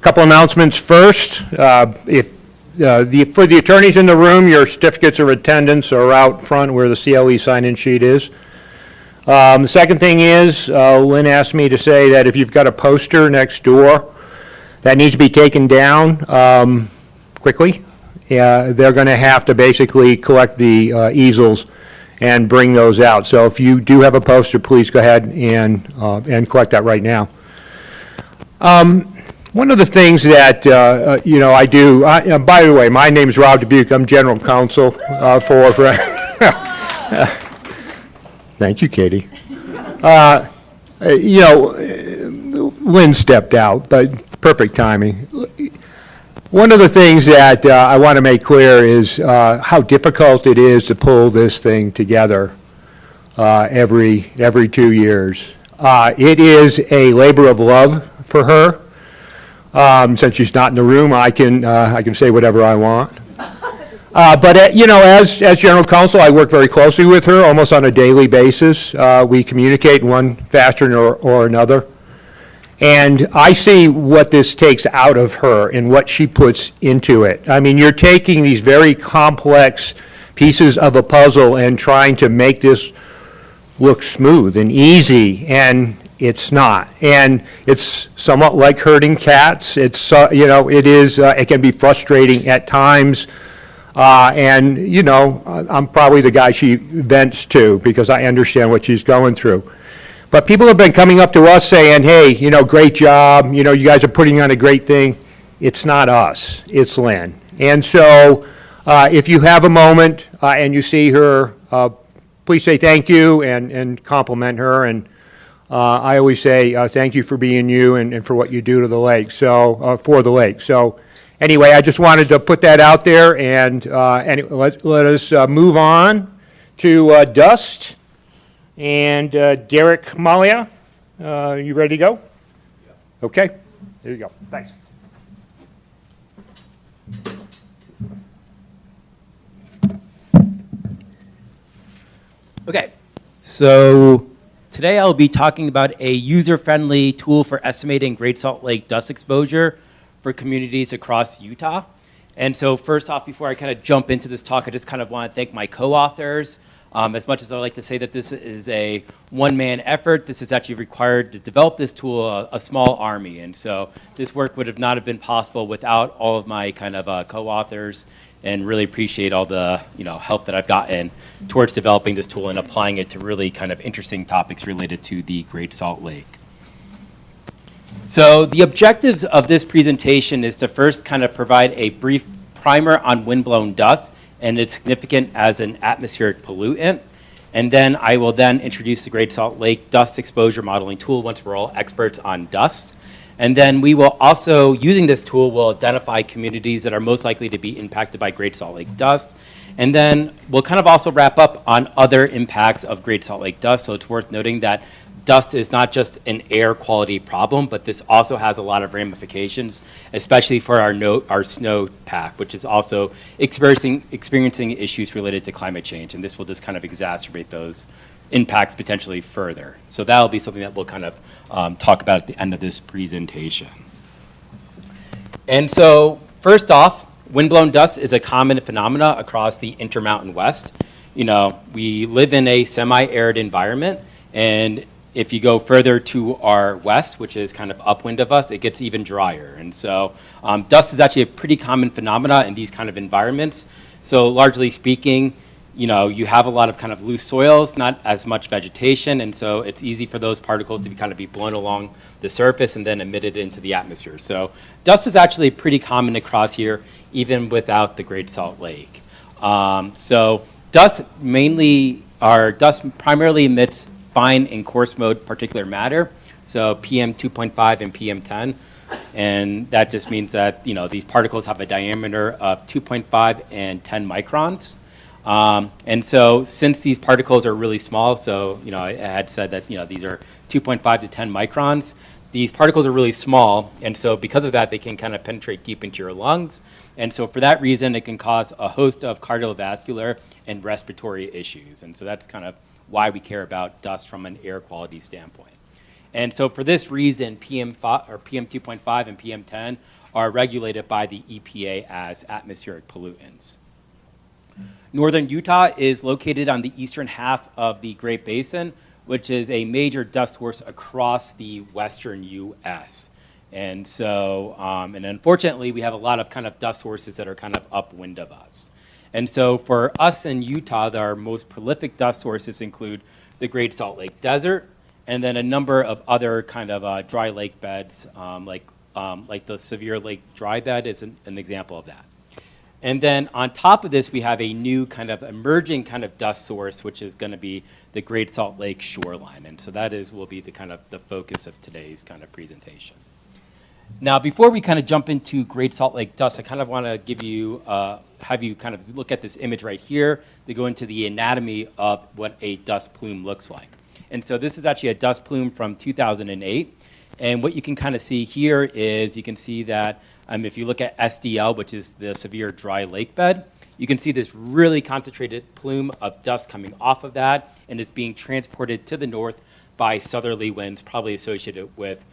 Couple announcements first. For the attorneys in the room, your certificates of attendance are out front where the CLE sign-in sheet is. The second thing is, Lynn asked me to say that if you've got a poster next door that needs to be taken down quickly, they're going to have to basically collect the easels and bring those out. So if you do have a poster, please go ahead and collect that right now. One of the things that, I do, by the way, my name is Rob Dubuque. I'm general counsel for thank you, Katie. Lynn stepped out, but perfect timing. One of the things that I want to make clear is how difficult it is to pull this thing together every 2 years. It is a labor of love for her. Since she's not in the room, I can say whatever I want. But as general counsel, I work very closely with her, almost on a daily basis. We communicate in one fashion or another, and I see what this takes out of her and what she puts into it. I mean, you're taking these very complex pieces of a puzzle and trying to make this look smooth and easy, and it's not. And it's somewhat like herding cats. It's, it can be frustrating at times. I'm probably the guy she vents to because I understand what she's going through. But people have been coming up to us saying, hey, great job. You guys are putting on a great thing. It's not us, it's Lynn. And so if you have a moment and you see her, please say thank you and compliment her. And I always say thank you for being you and for what you do to the lake, for the lake. So anyway, I just wanted to put that out there, and let us move on to Dust and Derek Mallia. You ready to go? Yeah. Okay, there you go. Thanks. Okay, so today I'll be talking about a user-friendly tool for estimating Great Salt Lake dust exposure for communities across Utah. And so first off, before I kind of jump into this talk, I just kind of want to thank my co-authors. As much as I like to say that this is a one-man effort, this is actually required to develop this tool, a small army. And so this work would have not have been possible without all of my kind of co-authors, and really appreciate all the help that I've gotten towards developing this tool and applying it to really kind of interesting topics related to the Great Salt Lake. So the objectives of this presentation is to first kind of provide a brief primer on windblown dust and its significance as an atmospheric pollutant. And then I will then introduce the Great Salt Lake dust exposure modeling tool once we're all experts on dust. And then we will also, using this tool, will identify communities that are most likely to be impacted by Great Salt Lake dust. And then we'll kind of also wrap up on other impacts of Great Salt Lake dust. So it's worth noting that dust is not just an air quality problem, but this also has a lot of ramifications, especially for our snowpack, which is also experiencing issues related to climate change. And this will just kind of exacerbate those impacts potentially further. So that'll be something that we'll kind of talk about at the end of this presentation. And so first off, windblown dust is a common phenomena across the Intermountain West. We live in a semi-arid environment, and if you go further to our west, which is kind of upwind of us, it gets even drier. And so dust is actually a pretty common phenomena in these kind of environments. So largely speaking, you have a lot of kind of loose soils, not as much vegetation, and so it's easy for those particles to be blown along the surface and then emitted into the atmosphere. So dust is actually pretty common across here, even without the Great Salt Lake. So dust primarily emits fine and coarse mode particulate matter, so PM 2.5 and PM 10. And that just means that these particles have a diameter of 2.5 and 10 microns. And so since these particles are really small, so I had said that these are 2.5 to 10 microns, these particles are really small, and so because of that they can kind of penetrate deep into your lungs, and so for that reason it can cause a host of cardiovascular and respiratory issues, and so that's kind of why we care about dust from an air quality standpoint. And so for this reason, PM5 or PM 2.5 and PM 10 are regulated by the EPA as atmospheric pollutants. Northern Utah is located on the eastern half of the Great Basin, which is a major dust source across the western U.S. And so, and unfortunately, we have a lot of kind of dust sources that are kind of upwind of us. And so for us in Utah, our most prolific dust sources include the Great Salt Lake Desert, and then a number of other kind of dry lake beds, like the Sevier Lake Dry Bed is an example of that. And then on top of this, we have a new kind of emerging kind of dust source, which is going to be the Great Salt Lake shoreline. And so that will be the kind of the focus of today's kind of presentation. Now, before we kind of jump into Great Salt Lake dust, I kind of want to give you, have you kind of look at this image right here to go into the anatomy of what a dust plume looks like. And so this is actually a dust plume from 2008. And what you can kind of see here is you can see that if you look at SDL, which is the severe dry lake bed, you can see this really concentrated plume of dust coming off of that, and it's being transported to the north by southerly winds, probably associated with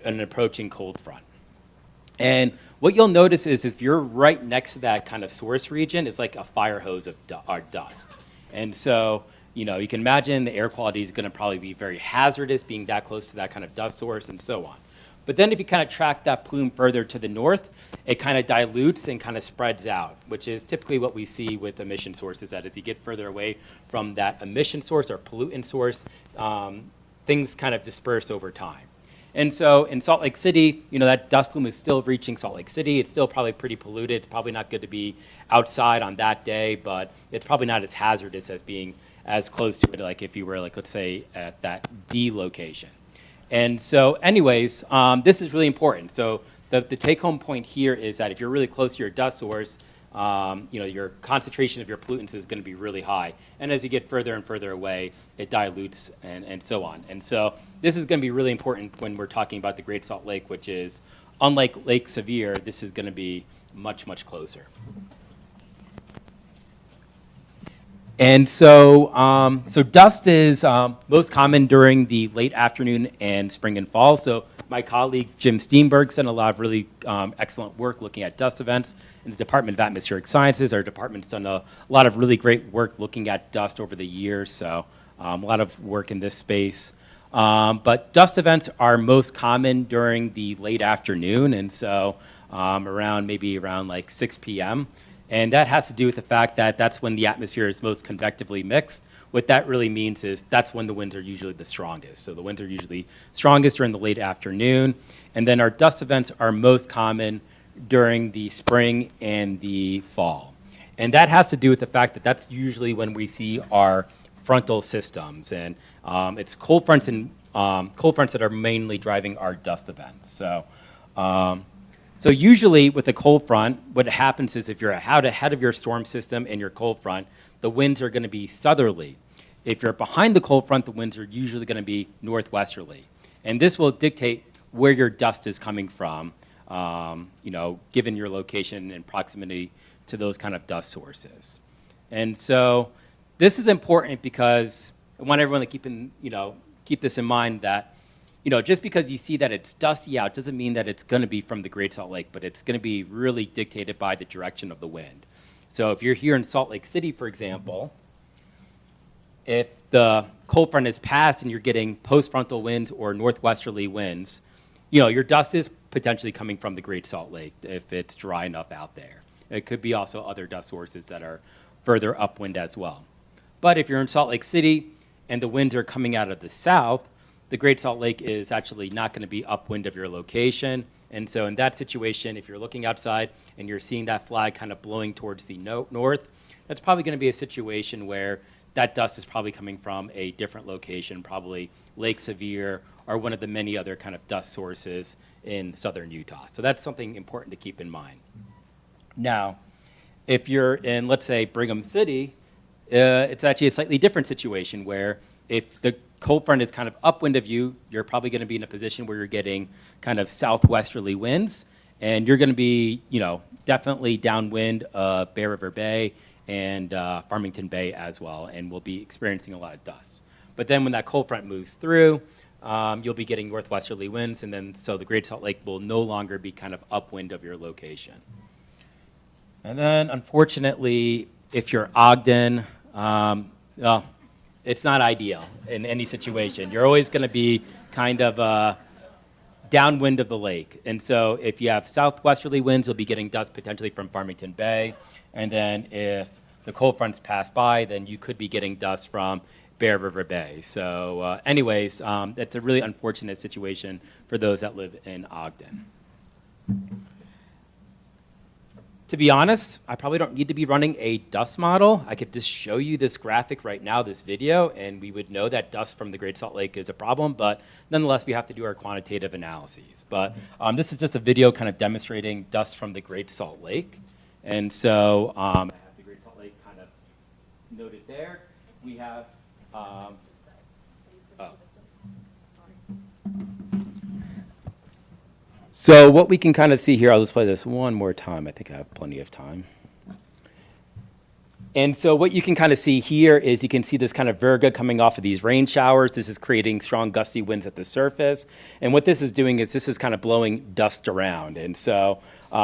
an approaching cold front. And what you'll notice is if you're right next to that kind of source region, it's like a fire hose of dust. And so, you know, you can imagine the air quality is going to probably be very hazardous being that close to that kind of dust source and so on. But then if you kind of track that plume further to the north, it kind of dilutes and kind of spreads out, which is typically what we see with emission sources, that as you get further away from that emission source or pollutant source, things kind of disperse over time. And so in Salt Lake City, you know, that dust plume is still reaching Salt Lake City. It's still probably pretty polluted. It's probably not good to be outside on that day, but it's probably not as hazardous as being as close to it, like if you were, like, let's say, at that D location. And so anyways, this is really important. So the take-home point here is that if you're really close to your dust source, you know, your concentration of your pollutants is going to be really high. And as you get further and further away, it dilutes and so on. And so this is going to be really important when we're talking about the Great Salt Lake, which is, unlike Lake Sevier, this is going to be much, much closer. And so, so dust is most common during the late afternoon and spring and fall. So my colleague Jim Steenberg's done a lot of really excellent work looking at dust events in the Department of Atmospheric Sciences. Our department's done a lot of really great work looking at dust over the years, so a lot of work in this space. But dust events are most common during the late afternoon, and so maybe around like 6 p.m. And that has to do with the fact that that's when the atmosphere is most convectively mixed. What that really means is that's when the winds are usually the strongest. So the winds are usually strongest during the late afternoon. And then our dust events are most common during the spring and the fall. And that has to do with the fact that that's usually when we see our frontal systems. And it's cold fronts that are mainly driving our dust events. So usually with a cold front, what happens is if you're out ahead of your storm system and your cold front, the winds are going to be southerly. If you're behind the cold front, the winds are usually going to be northwesterly. And this will dictate where your dust is coming from, you know, given your location and proximity to those kind of dust sources. And so this is important because I want everyone to keep this in mind that, you know, just because you see that it's dusty out doesn't mean that it's going to be from the Great Salt Lake, but it's going to be really dictated by the direction of the wind. So if you're here in Salt Lake City, for example, if the cold front is passed and you're getting post-frontal winds or northwesterly winds, you know, your dust is potentially coming from the Great Salt Lake if it's dry enough out there. It could be also other dust sources that are further upwind as well. But if you're in Salt Lake City and the winds are coming out of the south, the Great Salt Lake is actually not going to be upwind of your location. And so in that situation, if you're looking outside and you're seeing that flag kind of blowing towards the north, that's probably going to be a situation where that dust is probably coming from a different location, probably Lake Sevier or one of the many other kind of dust sources in southern Utah. So that's something important to keep in mind. Now, if you're in, let's say, Brigham City, it's actually a slightly different situation where if the cold front is kind of upwind of you, you're probably going to be in a position where you're getting kind of southwesterly winds, and you're going to be, you know, definitely downwind of Bear River Bay and Farmington Bay as well, and we'll be experiencing a lot of dust. But then when that cold front moves through, you'll be getting northwesterly winds, and then so the Great Salt Lake will no longer be kind of upwind of your location. And then, unfortunately, if you're Ogden, well, it's not ideal in any situation. You're always going to be kind of downwind of the lake. And so if you have southwesterly winds, you'll be getting dust potentially from Farmington Bay. And then if the cold fronts pass by, then you could be getting dust from Bear River Bay. So anyways, it's a really unfortunate situation for those that live in Ogden. To be honest, I probably don't need to be running a dust model. I could just show you this graphic right now, this video, and we would know that dust from the Great Salt Lake is a problem, but nonetheless, we have to do our quantitative analyses. But this is just a video kind of demonstrating dust from the Great Salt Lake. And so I have the Great Salt Lake kind of noted there. We have, So what we can kind of see here, I'll just play this one more time. I think I have plenty of time. And so what you can kind of see here is you can see this kind of virga coming off of these rain showers. This is creating strong gusty winds at the surface. And what this is doing is this is kind of blowing dust around. And so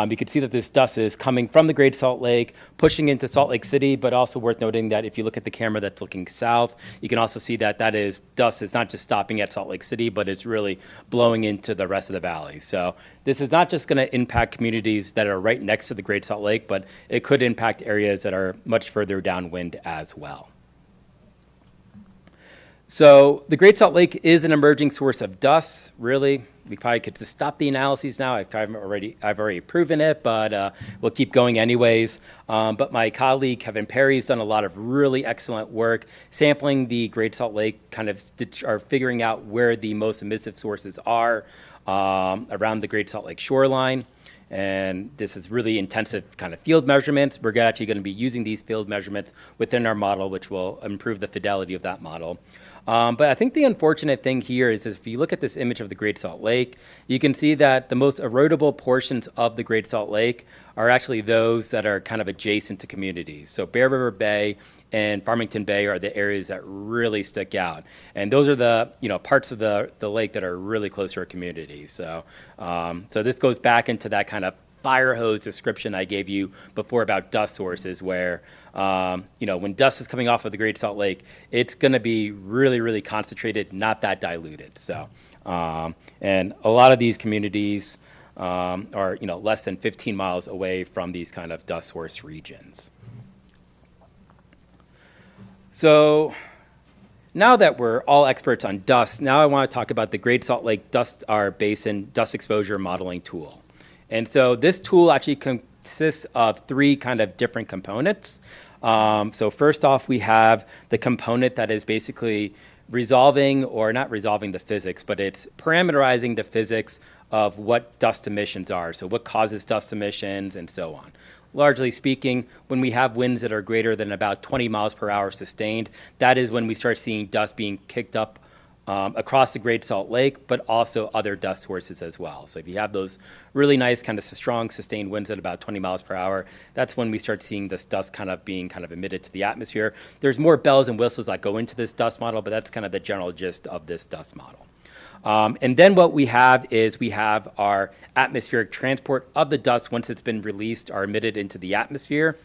you can see that this dust is coming from the Great Salt Lake, pushing into Salt Lake City, but also worth noting that if you look at the camera that's looking south, you can also see that that is dust is not just stopping at Salt Lake City, but it's really blowing into the rest of the valley. So this is not just going to impact communities that are right next to the Great Salt Lake, but it could impact areas that are much further downwind as well. So the Great Salt Lake is an emerging source of dust, really. We probably could just stop the analyses now. I've already proven it, but we'll keep going anyways. But my colleague, Kevin Perry, has done a lot of really excellent work sampling the Great Salt Lake, kind of figuring out where the most emissive sources are around the Great Salt Lake shoreline. And this is really intensive kind of field measurements. We're actually going to be using these field measurements within our model, which will improve the fidelity of that model. But I think the unfortunate thing here is if you look at this image of the Great Salt Lake, you can see that the most erodible portions of the Great Salt Lake are actually those that are kind of adjacent to communities. So Bear River Bay and Farmington Bay are the areas that really stick out. And those are the parts of the lake that are really close to our community. So, so this goes back into that kind of fire hose description I gave you before about dust sources where, when dust is coming off of the Great Salt Lake, it's going to be really, really concentrated, not that diluted. So, and a lot of these communities are, less than 15 miles away from these kind of dust source regions. So now that we're all experts on dust, now I want to talk about the Great Salt Lake Basin Dust Exposure Modeling Tool. And so this tool actually consists of three kind of different components. So first off, we have the component that is basically resolving, or not resolving the physics, but it's parameterizing the physics of what dust emissions are. So what causes dust emissions and so on. Largely speaking, when we have winds that are greater than about 20 miles per hour sustained, that is when we start seeing dust being kicked up across the Great Salt Lake, but also other dust sources as well. So if you have those really nice kind of strong sustained winds at about 20 miles per hour, that's when we start seeing this dust kind of being kind of emitted to the atmosphere. There's more bells and whistles that go into this dust model, but that's kind of the general gist of this dust model. And then what we have is we have our atmospheric transport of the dust once it's been released or emitted into the atmosphere.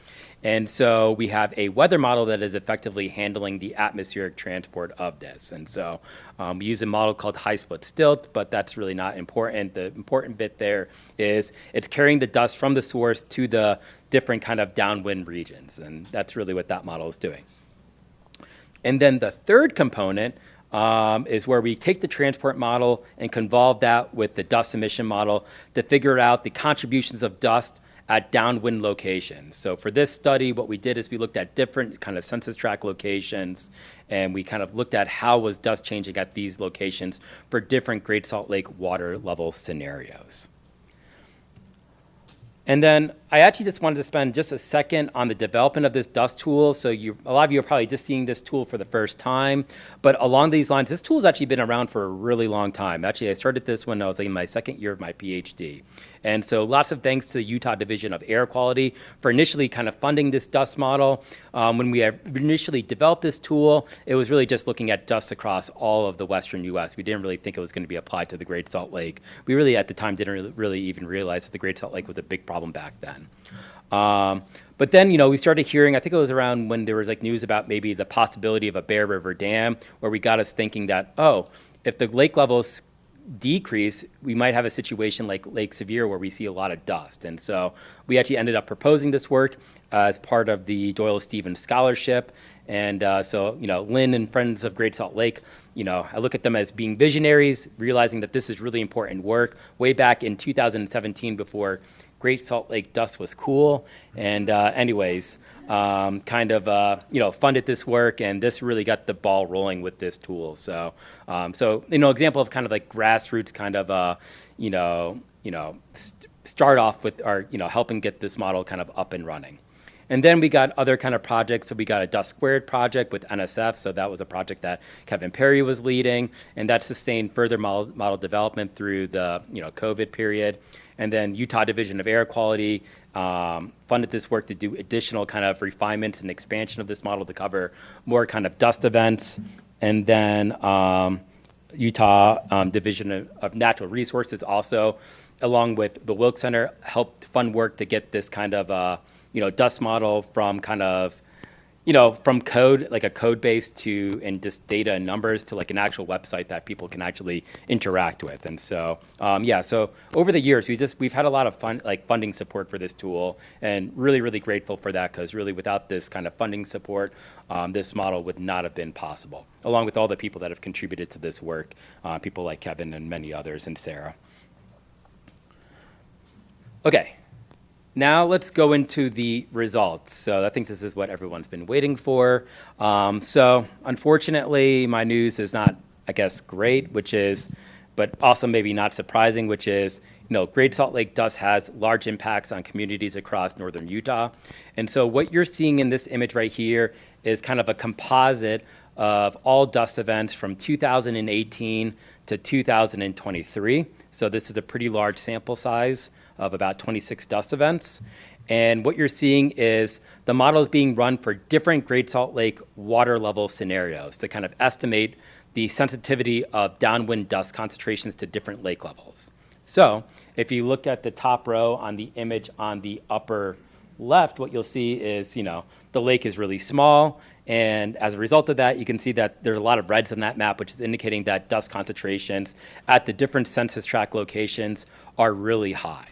And so we have a weather model that is effectively handling the atmospheric transport of this. And so we use a model called high split stilt, but that's really not important. The important bit there is it's carrying the dust from the source to the different kind of downwind regions. And that's really what that model is doing. And then the third component is where we take the transport model and convolve that with the dust emission model to figure out the contributions of dust at downwind locations. So for this study, what we did is we looked at different kind of census tract locations, and we kind of looked at how was dust changing at these locations for different Great Salt Lake water level scenarios. And then I actually just wanted to spend just a second on the development of this dust tool. So a lot of you are probably just seeing this tool for the first time. But along these lines, this tool has actually been around for a really long time. Actually, I started this when I was in my second year of my PhD. And so lots of thanks to the Utah Division of Air Quality for initially kind of funding this dust model. When we initially developed this tool, it was really just looking at dust across all of the western U.S. We didn't really think it was going to be applied to the Great Salt Lake. We really, at the time, didn't really even realize that the Great Salt Lake was a big problem back then. But then, we started hearing, I think it was around when there was like news about maybe the possibility of a Bear River Dam, where we got us thinking that, if the lake levels decrease, we might have a situation like Lake Sevier where we see a lot of dust. And so we actually ended up proposing this work as part of the Doyle Stevens Scholarship. And so, Lynn and Friends of Great Salt Lake, I look at them as being visionaries, realizing that this is really important work way back in 2017 before Great Salt Lake dust was cool. And funded this work, and this really got the ball rolling with this tool. So, example of kind of like grassroots kind of, start off with our, helping get this model kind of up and running. And then we got other kind of projects. So we got a Dust Squared project with NSF. So that was a project that Kevin Parry was leading, and that sustained further model development through the COVID period. And then Utah Division of Air Quality funded this work to do additional kind of refinements and expansion of this model to cover more kind of dust events. And then Utah Division of Natural Resources also, along with the Wilkes Center, helped fund work to get this kind of dust model from kind of, from code, like a code base to, and just data and numbers to like an actual website that people can actually interact with. And so, so over the years, we've had a lot of funding support for this tool, and really, really grateful for that, because really without this kind of funding support, this model would not have been possible, along with all the people that have contributed to this work, people like Kevin and many others, and Sara. Okay. Now let's go into the results. So I think this is what everyone's been waiting for. So unfortunately, my news is not, I guess, great, but also maybe not surprising, which is, Great Salt Lake dust has large impacts on communities across northern Utah. And so what you're seeing in this image right here is kind of a composite of all dust events from 2018 to 2023. So this is a pretty large sample size of about 26 dust events. And what you're seeing is the model is being run for different Great Salt Lake water level scenarios to kind of estimate the sensitivity of downwind dust concentrations to different lake levels. So if you look at the top row on the image on the upper left, what you'll see is, the lake is really small. And as a result of that, you can see that there's a lot of reds on that map, which is indicating that dust concentrations at the different census tract locations are really high.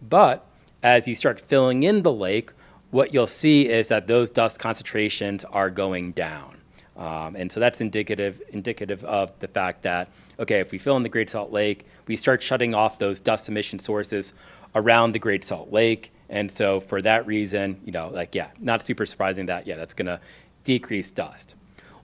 But as you start filling in the lake, what you'll see is that those dust concentrations are going down. And so that's indicative of the fact that, okay, if we fill in the Great Salt Lake, we start shutting off those dust emission sources around the Great Salt Lake. And so for that reason, not super surprising that, that's going to decrease dust.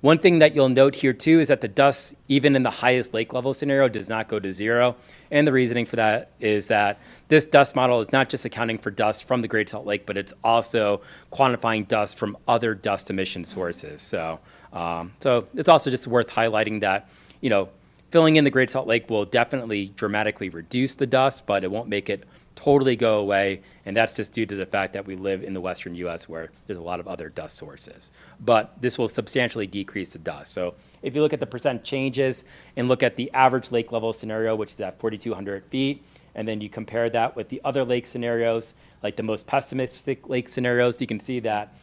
One thing that you'll note here too is that the dust, even in the highest lake level scenario, does not go to zero. And the reasoning for that is that this dust model is not just accounting for dust from the Great Salt Lake, but it's also quantifying dust from other dust emission sources. So it's also just worth highlighting that, filling in the Great Salt Lake will definitely dramatically reduce the dust, but it won't make it totally go away, and that's just due to the fact that we live in the western U.S. where there's a lot of other dust sources. But this will substantially decrease the dust. So if you look at the percent changes and look at the average lake level scenario, which is at 4,200 feet, and then you compare that with the other lake scenarios, like the most pessimistic lake scenarios, you can see that,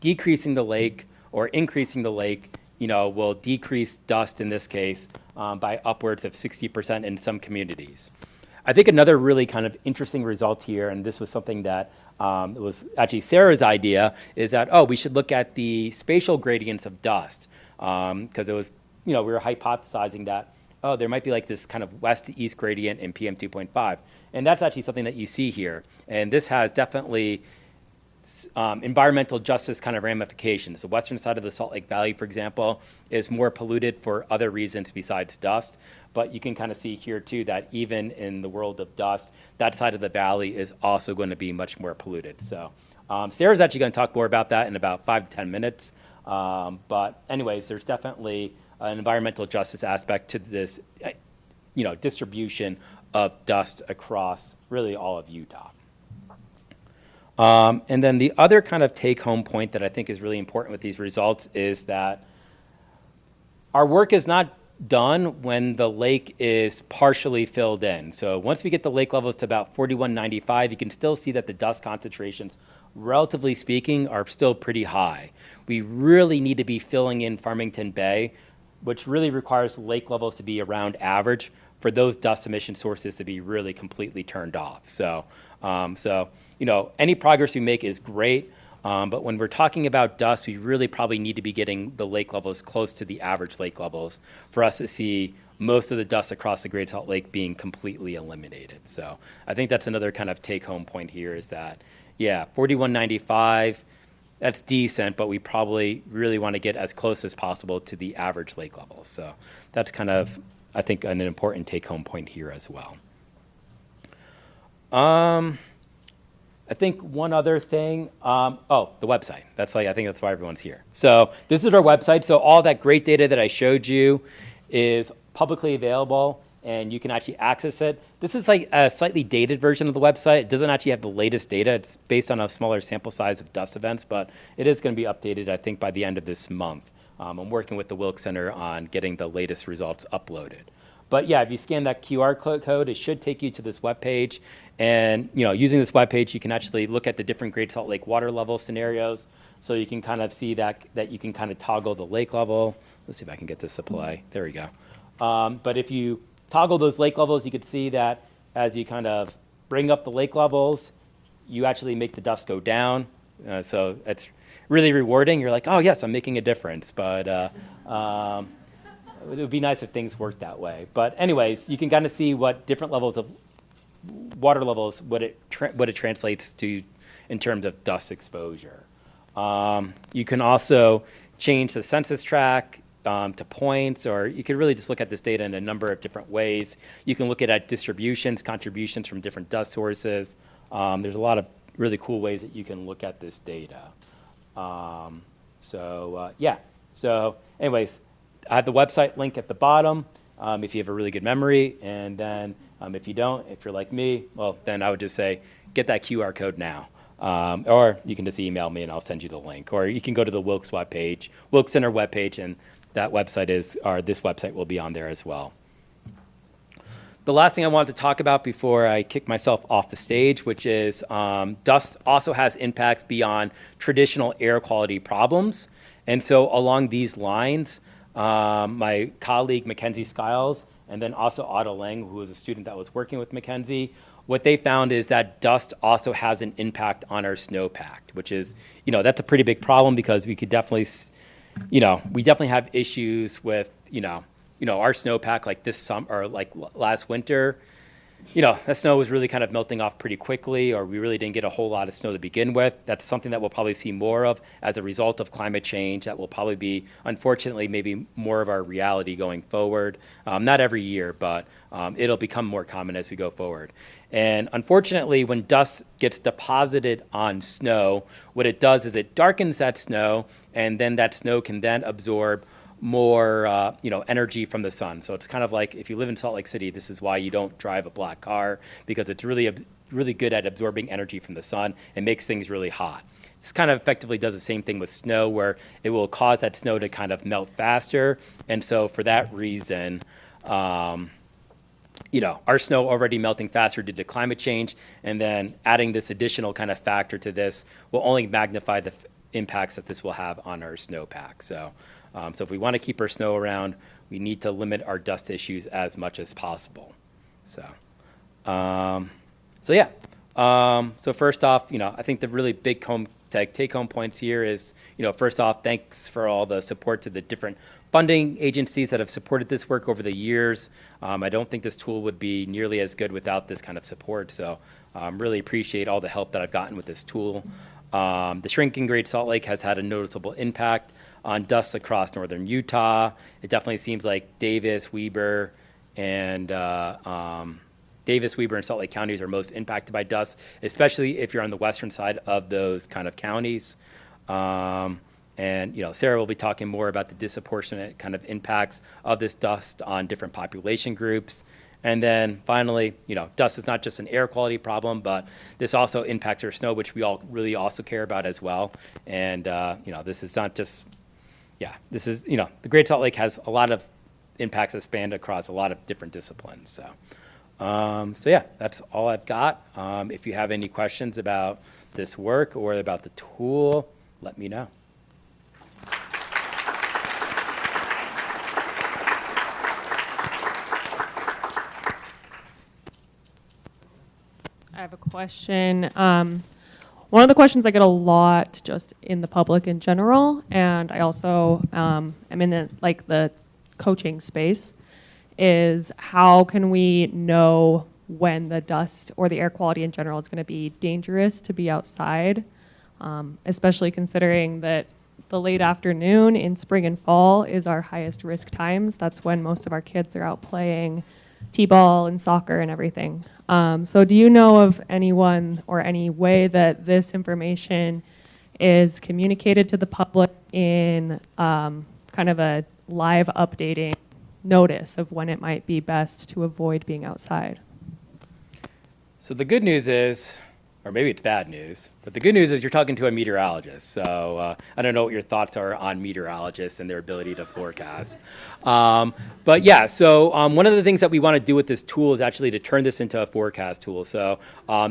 decreasing the lake or increasing the lake, will decrease dust in this case by upwards of 60% in some communities. I think another really kind of interesting result here, and this was something that it was actually Sara's idea, is that, we should look at the spatial gradients of dust, because it was, we were hypothesizing that, there might be like this kind of west to east gradient in PM 2.5. And that's actually something that you see here. And this has definitely environmental justice kind of ramifications. The western side of the Salt Lake Valley, for example, is more polluted for other reasons besides dust. But you can kind of see here too that even in the world of dust, that side of the valley is also going to be much more polluted. So Sara's actually going to talk more about that in about 5 to 10 minutes. But anyways, there's definitely an environmental justice aspect to this, distribution of dust across really all of Utah. And then the other kind of take-home point that I think is really important with these results is that our work is not done when the lake is partially filled in. So once we get the lake levels to about 4195, you can still see that the dust concentrations, relatively speaking, are still pretty high. We really need to be filling in Farmington Bay, which really requires lake levels to be around average for those dust emission sources to be really completely turned off. So, you know, any progress we make is great. But when we're talking about dust, we really probably need to be getting the lake levels close to the average lake levels for us to see most of the dust across the Great Salt Lake being completely eliminated. So I think that's another kind of take-home point here is that, yeah, 4195, that's decent, but we probably really want to get as close as possible to the average lake levels. So that's kind of, I think, an important take-home point here as well. I think one other thing, oh, the website. That's like, I think that's why everyone's here. So this is our website. So all that great data that I showed you is publicly available, and you can actually access it. This is like a slightly dated version of the website. It doesn't actually have the latest data. It's based on a smaller sample size of dust events, but it is going to be updated, I think, by the end of this month. I'm working with the Wilkes Center on getting the latest results uploaded. But yeah, if you scan that QR code, it should take you to this webpage. And you know, using this webpage, you can actually look at the different Great Salt Lake water level scenarios. So you can kind of see that you can kind of toggle the lake level. Let's see if I can get this to play. There we go. But if you toggle those lake levels, you could see that as you kind of bring up the lake levels, you actually make the dust go down. So it's really rewarding. You're like, oh yes, I'm making a difference. But it would be nice if things worked that way. But anyways, you can kind of see what different levels of water levels, what it translates to in terms of dust exposure. You can also change the census tract to points, or you could really just look at this data in a number of different ways. You can look at distributions, contributions from different dust sources. There's a lot of really cool ways that you can look at this data. Yeah, so anyways, I have the website link at the bottom if you have a really good memory. And then if you don't, if you're like me, well, then I would just say, get that QR code now. Or you can just email me and I'll send you the link. Or you can go to the Wilkes webpage, Wilkes Center webpage, and that website this website will be on there as well. The last thing I wanted to talk about before I kick myself off the stage, which is dust also has impacts beyond traditional air quality problems. And so along these lines, my colleague Mackenzie Skiles, and then also Otto Lang, who was a student that was working with Mackenzie, what they found is that dust also has an impact on our snowpack, which is, you know, that's a pretty big problem because we could definitely, you know, we definitely have issues with, you know, our snowpack like this summer or like last winter. You know, that snow was really kind of melting off pretty quickly, or we really didn't get a whole lot of snow to begin with. That's something that we'll probably see more of as a result of climate change. That will probably be, unfortunately, maybe more of our reality going forward. Not every year, but it'll become more common as we go forward. And unfortunately, when dust gets deposited on snow, what it does is it darkens that snow, and then that snow can then absorb more energy from the sun. So it's kind of like if you live in Salt Lake City, this is why you don't drive a black car, because it's really good at absorbing energy from the sun and makes things really hot. This kind of effectively does the same thing with snow, where it will cause that snow to kind of melt faster. And so for that reason, our snow already melting faster due to climate change, and then adding this additional kind of factor to this will only magnify the impacts that this will have on our snowpack. So if we want to keep our snow around, we need to limit our dust issues as much as possible. So first off, I think the really big take-home points here is, first off, thanks for all the support to the different funding agencies that have supported this work over the years. I don't think this tool would be nearly as good without this kind of support. So really appreciate all the help that I've gotten with this tool. The shrinking Great Salt Lake has had a noticeable impact on dust across northern Utah. It definitely seems like Davis, Weber, and Salt Lake counties are most impacted by dust, especially if you're on the western side of those kind of counties. Sara will be talking more about the disproportionate kind of impacts of this dust on different population groups. And then finally, dust is not just an air quality problem, but this also impacts our snow, which we all really also care about as well. And, this is not just, this is, the Great Salt Lake has a lot of impacts that span across a lot of different disciplines. So, that's all I've got. If you have any questions about this work or about the tool, let me know. I have a question. One of the questions I get a lot just in the public in general, and I also am in the coaching space, is how can we know when the dust or the air quality in general is going to be dangerous to be outside, especially considering that the late afternoon in spring and fall is our highest risk times. That's when most of our kids are out playing t-ball and soccer and everything. So do you know of anyone or any way that this information is communicated to the public in kind of a live updating notice of when it might be best to avoid being outside? So the good news is, or maybe it's bad news, but the good news is you're talking to a meteorologist. So I don't know what your thoughts are on meteorologists and their ability to forecast. So one of the things that we want to do with this tool is actually to turn this into a forecast tool. So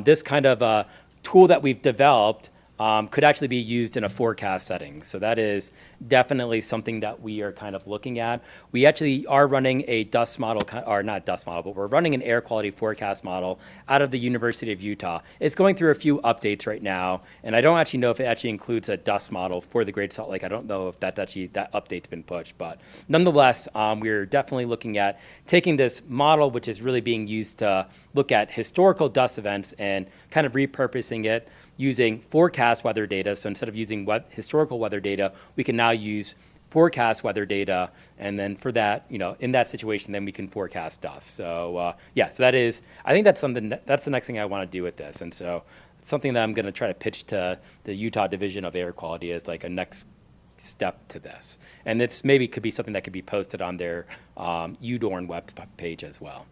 this kind of tool that we've developed could actually be used in a forecast setting. So that is definitely something that we are kind of looking at. We actually are running a dust model, or not dust model, but we're running an air quality forecast model out of the University of Utah. It's going through a few updates right now, and I don't actually know if it actually includes a dust model for the Great Salt Lake. I don't know if that update's been pushed, but nonetheless, we're definitely looking at taking this model, which is really being used to look at historical dust events and kind of repurposing it using forecast weather data. So instead of using historical weather data, we can now use forecast weather data. And then for that, in that situation, then we can forecast dust. So so that is, I think that's that's the next thing I want to do with this. And so it's something that I'm going to try to pitch to the Utah Division of Air Quality as like a next step to this. And this maybe could be something that could be posted on their UDORN web page as well.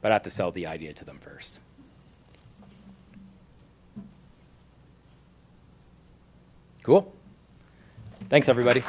But I have to sell the idea to them first. Cool. Thanks, everybody.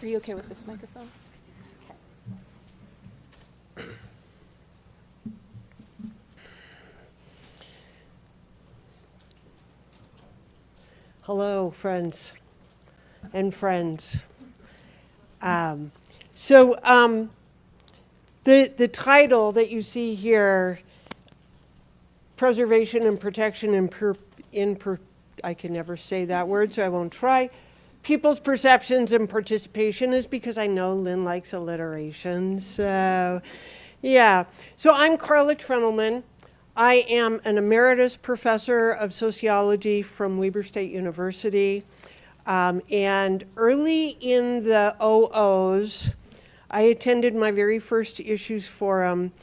Are you okay with this microphone? Hello, friends and friends. The title that you see here, Preservation and Protection I can never say that word, so I won't try. People's Perceptions and Participation, is because I know Lynn likes alliteration. So, yeah. So I'm Carla Trentleman. I am an emeritus professor of sociology from Weber State University. And early in the 00s, I attended my very first issues forum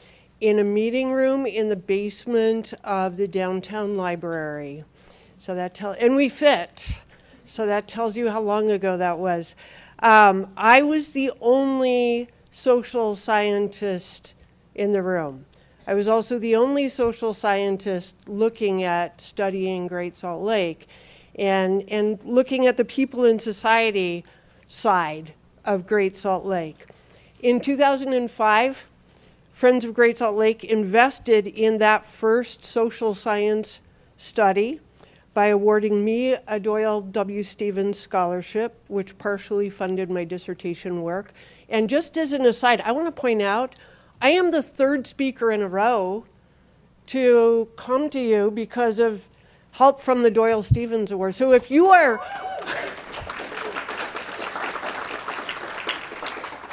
in a meeting room in the basement of the downtown library. So and we fit. So that tells you how long ago that was. I was the only social scientist in the room. I was also the only social scientist looking at studying Great Salt Lake and looking at the people in society side of Great Salt Lake. In 2005, Friends of Great Salt Lake invested in that first social science study by awarding me a Doyle W. Stevens scholarship, which partially funded my dissertation work. And just as an aside, I want to point out, I am the third speaker in a row to come to you because of help from the Doyle Stevens Award. So if you are,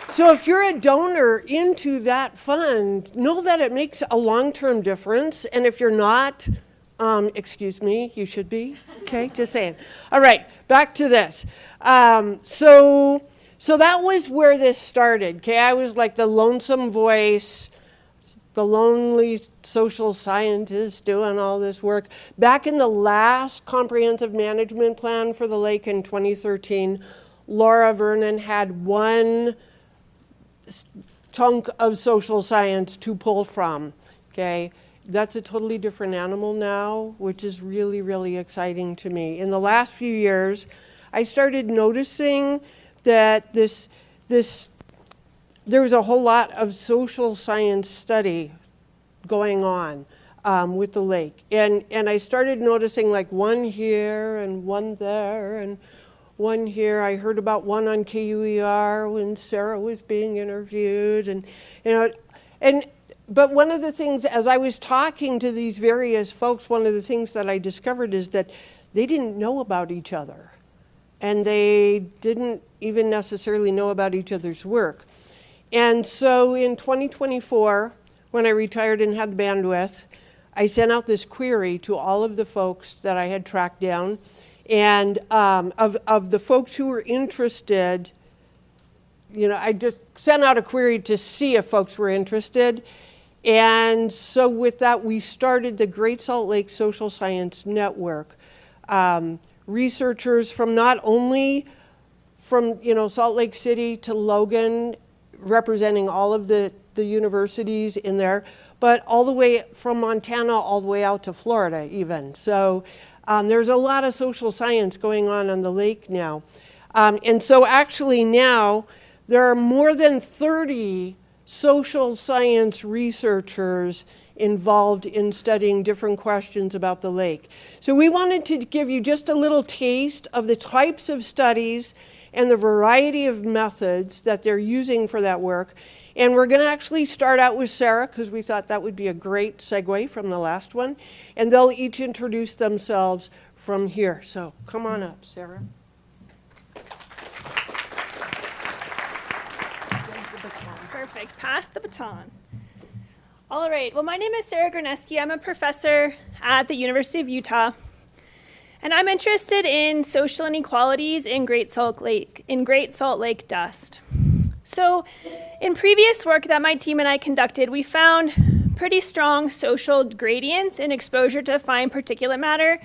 so if you're a donor into that fund, know that it makes a long-term difference. And if you're not, excuse me, you should be. Okay, just saying. All right, back to this. So that was where this started. Okay, I was like the lonesome voice, the lonely social scientist doing all this work. Back in the last comprehensive management plan for the lake in 2013, Laura Vernon had one chunk of social science to pull from, okay? That's a totally different animal now, which is really, really exciting to me. In the last few years, I started noticing that there was a whole lot of social science study going on with the lake. And I started noticing like one here and one there and one here. I heard about one on KUER when Sara was being interviewed. And, you know, but one of the things, as I was talking to these various folks, one of the things that I discovered is that they didn't know about each other. And they didn't even necessarily know about each other's work. And so in 2024, when I retired and had the bandwidth, I sent out this query to all of the folks that I had tracked down. And of the folks who were interested, you know, I just sent out a query to see if folks were interested. And so with that, we started the Great Salt Lake Social Science Network. Researchers from not only from, you know, Salt Lake City to Logan, representing all of the universities in there, but all the way from Montana all the way out to Florida even. So there's a lot of social science going on the lake now. And so actually now there are more than 30 social science researchers involved in studying different questions about the lake. So we wanted to give you just a little taste of the types of studies and the variety of methods that they're using for that work. And we're going to actually start out with Sara because we thought that would be a great segue from the last one. And they'll each introduce themselves from here. So come on up, Sara. Perfect. Pass the baton. All right. Well, my name is Sara Grineski. I'm a professor at the University of Utah. And I'm interested in social inequalities in Great Salt Lake dust. So in previous work that my team and I conducted, we found pretty strong social gradients in exposure to fine particulate matter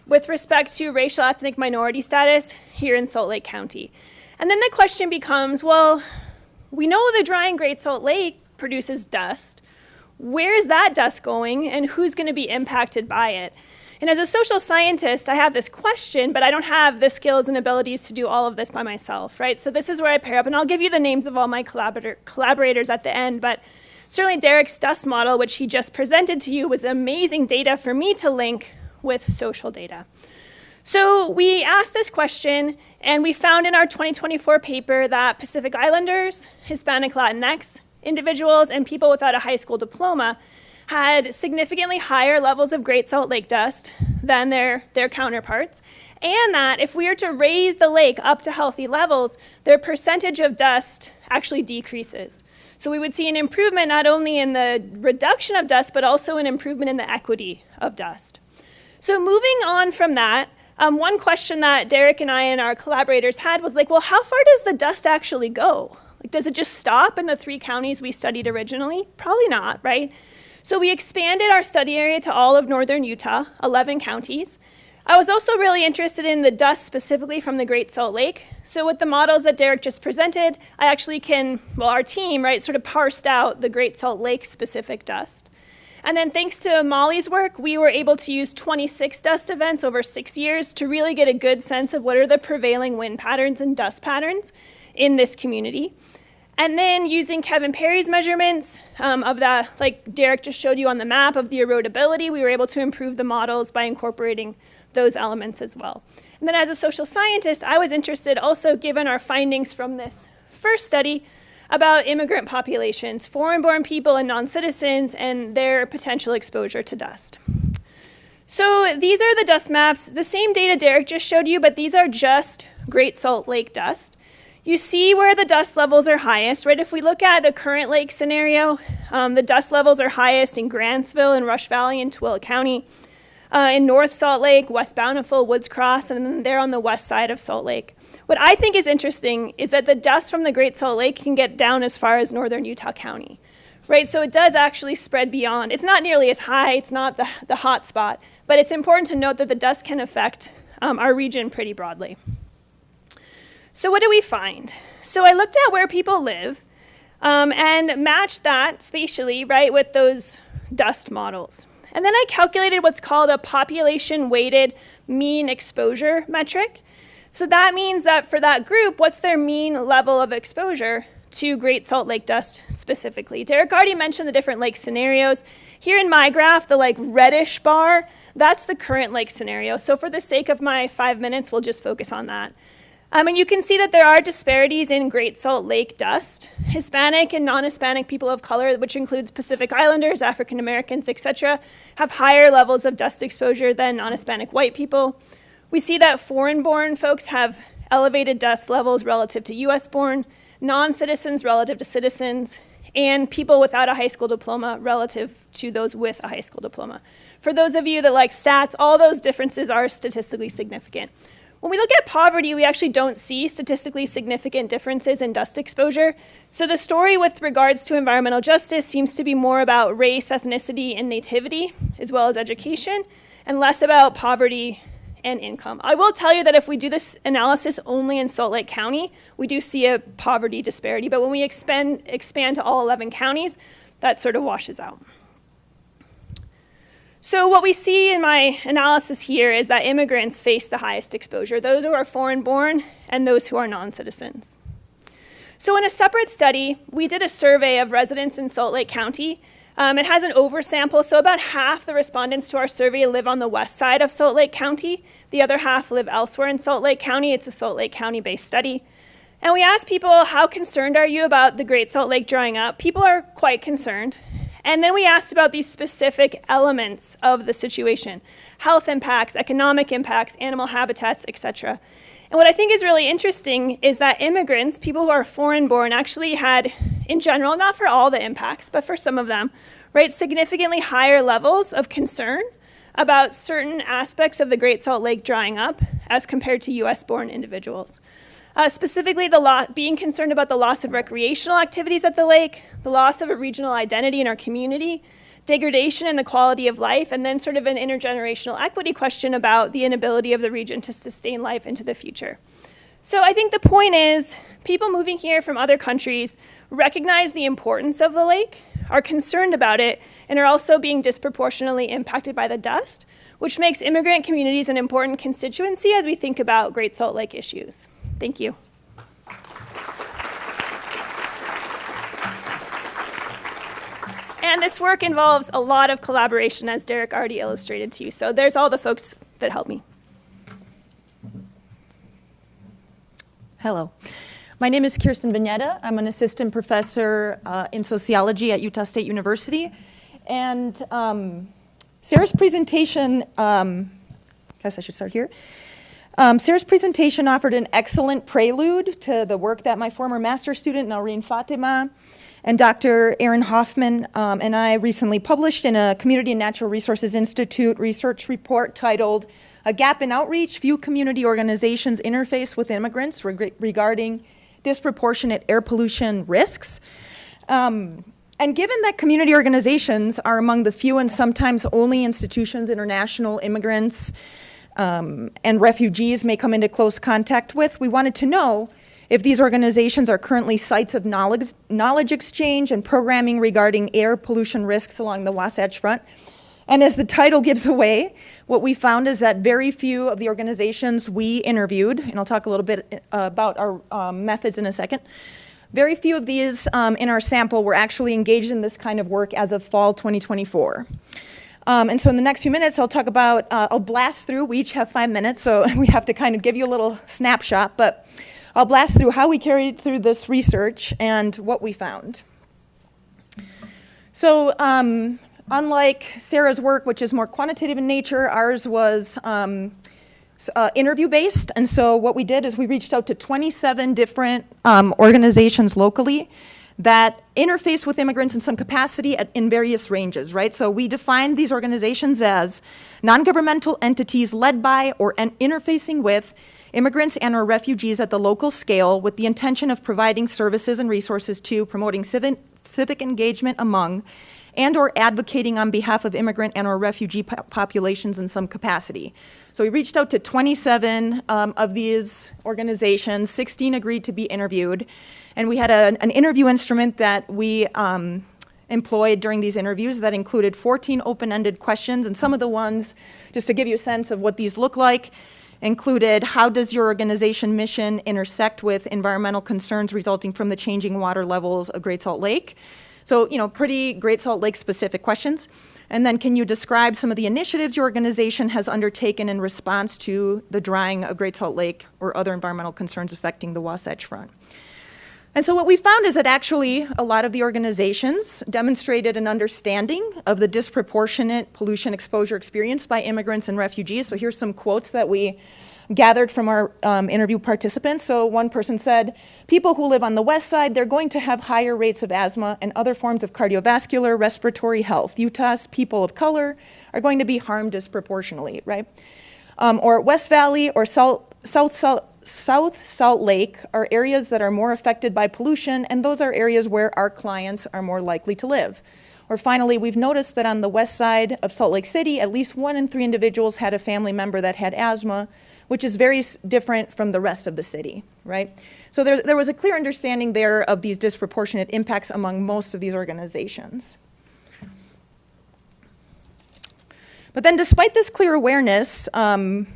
with respect to racial ethnic minority status here in Salt Lake County. And then the question becomes, well, we know the drying Great Salt Lake produces dust. Where is that dust going and who's going to be impacted by it? And as a social scientist, I have this question, but I don't have the skills and abilities to do all of this by myself, right? So this is where I pair up, and I'll give you the names of all my collaborators at the end, but certainly Derek's dust model, which he just presented to you, was amazing data for me to link with social data. So we asked this question, and we found in our 2024 paper that Pacific Islanders, Hispanic Latinx individuals, and people without a high school diploma had significantly higher levels of Great Salt Lake dust than their counterparts, and that if we were to raise the lake up to healthy levels, their percentage of dust actually decreases. So we would see an improvement not only in the reduction of dust, but also an improvement in the equity of dust. So moving on from that, one question that Derek and I and our collaborators had was like, well, how far does the dust actually go? Like, does it just stop in the 3 counties we studied originally? Probably not, right? So we expanded our study area to all of northern Utah, 11 counties. I was also really interested in the dust specifically from the Great Salt Lake. So with the models that Derek just presented, I actually our team, right, sort of parsed out the Great Salt Lake specific dust. And then thanks to Molly's work, we were able to use 26 dust events over 6 years to really get a good sense of what are the prevailing wind patterns and dust patterns in this community. And then using Kevin Parry's measurements of that, like Derek just showed you on the map of the erodibility, we were able to improve the models by incorporating those elements as well. And then as a social scientist, I was interested also, given our findings from this first study, about immigrant populations, foreign-born people and non-citizens, and their potential exposure to dust. So these are the dust maps, the same data Derek just showed you, but these are just Great Salt Lake dust. You see where the dust levels are highest, right? If we look at the current lake scenario, the dust levels are highest in Grantsville and Rush Valley and Tooele County, in North Salt Lake, West Bountiful, Woods Cross, and then they're on the west side of Salt Lake. What I think is interesting is that the dust from the Great Salt Lake can get down as far as northern Utah County, right? So it does actually spread beyond. It's not nearly as high, it's not the hot spot, but it's important to note that the dust can affect our region pretty broadly. So what do we find? So I looked at where people live and matched that spatially, right, with those dust models. And then I calculated what's called a population-weighted mean exposure metric. So that means that for that group, what's their mean level of exposure to Great Salt Lake dust specifically? Derek already mentioned the different lake scenarios. Here in my graph, the like reddish bar, that's the current lake scenario. So for the sake of my 5 minutes, we'll just focus on that. And you can see that there are disparities in Great Salt Lake dust. Hispanic and non-Hispanic people of color, which includes Pacific Islanders, African Americans, etc., have higher levels of dust exposure than non-Hispanic white people. We see that foreign-born folks have elevated dust levels relative to US-born, non-citizens relative to citizens, and people without a high school diploma relative to those with a high school diploma. For those of you that like stats, all those differences are statistically significant. When we look at poverty, we actually don't see statistically significant differences in dust exposure. So the story with regards to environmental justice seems to be more about race, ethnicity, and nativity, as well as education, and less about poverty and income. I will tell you that if we do this analysis only in Salt Lake County, we do see a poverty disparity. But when we expand to all 11 counties, that sort of washes out. So what we see in my analysis here is that immigrants face the highest exposure, those who are foreign-born and those who are non-citizens. So in a separate study, we did a survey of residents in Salt Lake County. It has an oversample, so about half the respondents to our survey live on the west side of Salt Lake County. The other half live elsewhere in Salt Lake County. It's a Salt Lake County-based study. And we asked people, how concerned are you about the Great Salt Lake drying up? People are quite concerned. And then we asked about these specific elements of the situation: health impacts, economic impacts, animal habitats, etc. And what I think is really interesting is that immigrants, people who are foreign-born, actually had, in general, not for all the impacts, but for some of them, right, significantly higher levels of concern about certain aspects of the Great Salt Lake drying up as compared to US-born individuals. Specifically, being concerned about the loss of recreational activities at the lake, the loss of a regional identity in our community, degradation in the quality of life, and then sort of an intergenerational equity question about the inability of the region to sustain life into the future. So I think the point is, people moving here from other countries recognize the importance of the lake, are concerned about it, and are also being disproportionately impacted by the dust, which makes immigrant communities an important constituency as we think about Great Salt Lake issues. Thank you. And this work involves a lot of collaboration, as Derek already illustrated to you. So there's all the folks that helped me. Hello. My name is Kirsten Vinyeta. I'm an assistant professor in sociology at Utah State University. And Sara's presentation, guess I should start here. Sara's presentation offered an excellent prelude to the work that my former master's student, Naureen Fatima, and Dr. Aaron Hoffman and I recently published in a Community and Natural Resources Institute research report titled "A Gap in Outreach, Few Community Organizations Interface with Immigrants Regarding Disproportionate Air Pollution Risks." And given that community organizations are among the few and sometimes only institutions international immigrants and refugees may come into close contact with, we wanted to know if these organizations are currently sites of knowledge exchange and programming regarding air pollution risks along the Wasatch Front. And as the title gives away, what we found is that very few of the organizations we interviewed, and I'll talk a little bit about our methods in a second, very few of these in our sample were actually engaged in this kind of work as of fall 2024. And so in the next few minutes, I'll talk about, I'll blast through. We each have 5 minutes, so we have to kind of give you a little snapshot. But I'll blast through how we carried through this research and what we found. So unlike Sara's work, which is more quantitative in nature, ours was interview-based. And so what we did is we reached out to 27 different organizations locally that interface with immigrants in some capacity in various ranges, right? So we defined these organizations as non-governmental entities led by or interfacing with immigrants and or refugees at the local scale with the intention of providing services and resources to promoting civic engagement among and or advocating on behalf of immigrant and or refugee populations in some capacity. So we reached out to 27 of these organizations, 16 agreed to be interviewed, and we had an interview instrument that we employed during these interviews that included 14 open-ended questions, and some of the ones, just to give you a sense of what these look like, included how does your organization mission intersect with environmental concerns resulting from the changing water levels of Great Salt Lake? So, pretty Great Salt Lake specific questions. And then can you describe some of the initiatives your organization has undertaken in response to the drying of Great Salt Lake or other environmental concerns affecting the Wasatch Front? And so what we found is that actually a lot of the organizations demonstrated an understanding of the disproportionate pollution exposure experienced by immigrants and refugees. So here's some quotes that we gathered from our interview participants. So one person said, people who live on the west side, they're going to have higher rates of asthma and other forms of cardiovascular respiratory health. Utah's people of color are going to be harmed disproportionately, right? Or West Valley or South Salt Lake are areas that are more affected by pollution, and those are areas where our clients are more likely to live. Or finally, we've noticed that on the west side of Salt Lake City, at least 1 in 3 individuals had a family member that had asthma, which is very different from the rest of the city, right? So there was a clear understanding there of these disproportionate impacts among most of these organizations. But then despite this clear awareness of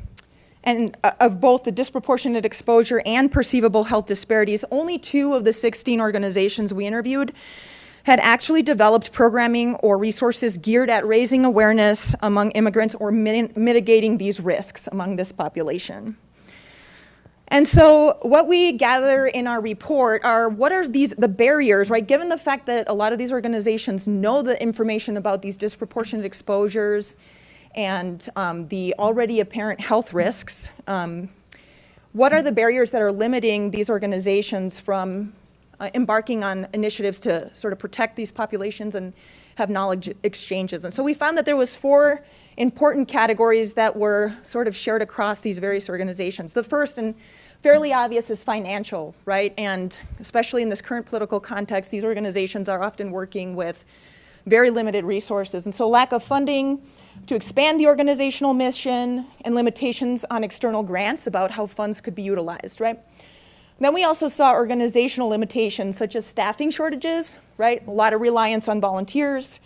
both the disproportionate exposure and perceivable health disparities, only 2 of the 16 organizations we interviewed had actually developed programming or resources geared at raising awareness among immigrants or mitigating these risks among this population. And so what we gather in our report are what are the barriers, right? Given the fact that a lot of these organizations know the information about these disproportionate exposures and the already apparent health risks, what are the barriers that are limiting these organizations from embarking on initiatives to sort of protect these populations and have knowledge exchanges? And so we found that there was 4 important categories that were sort of shared across these various organizations. The first and fairly obvious is financial, right? And especially in this current political context, these organizations are often working with very limited resources. And so lack of funding to expand the organizational mission and limitations on external grants about how funds could be utilized, right? Then we also saw organizational limitations such as staffing shortages, right? A lot of reliance on volunteers,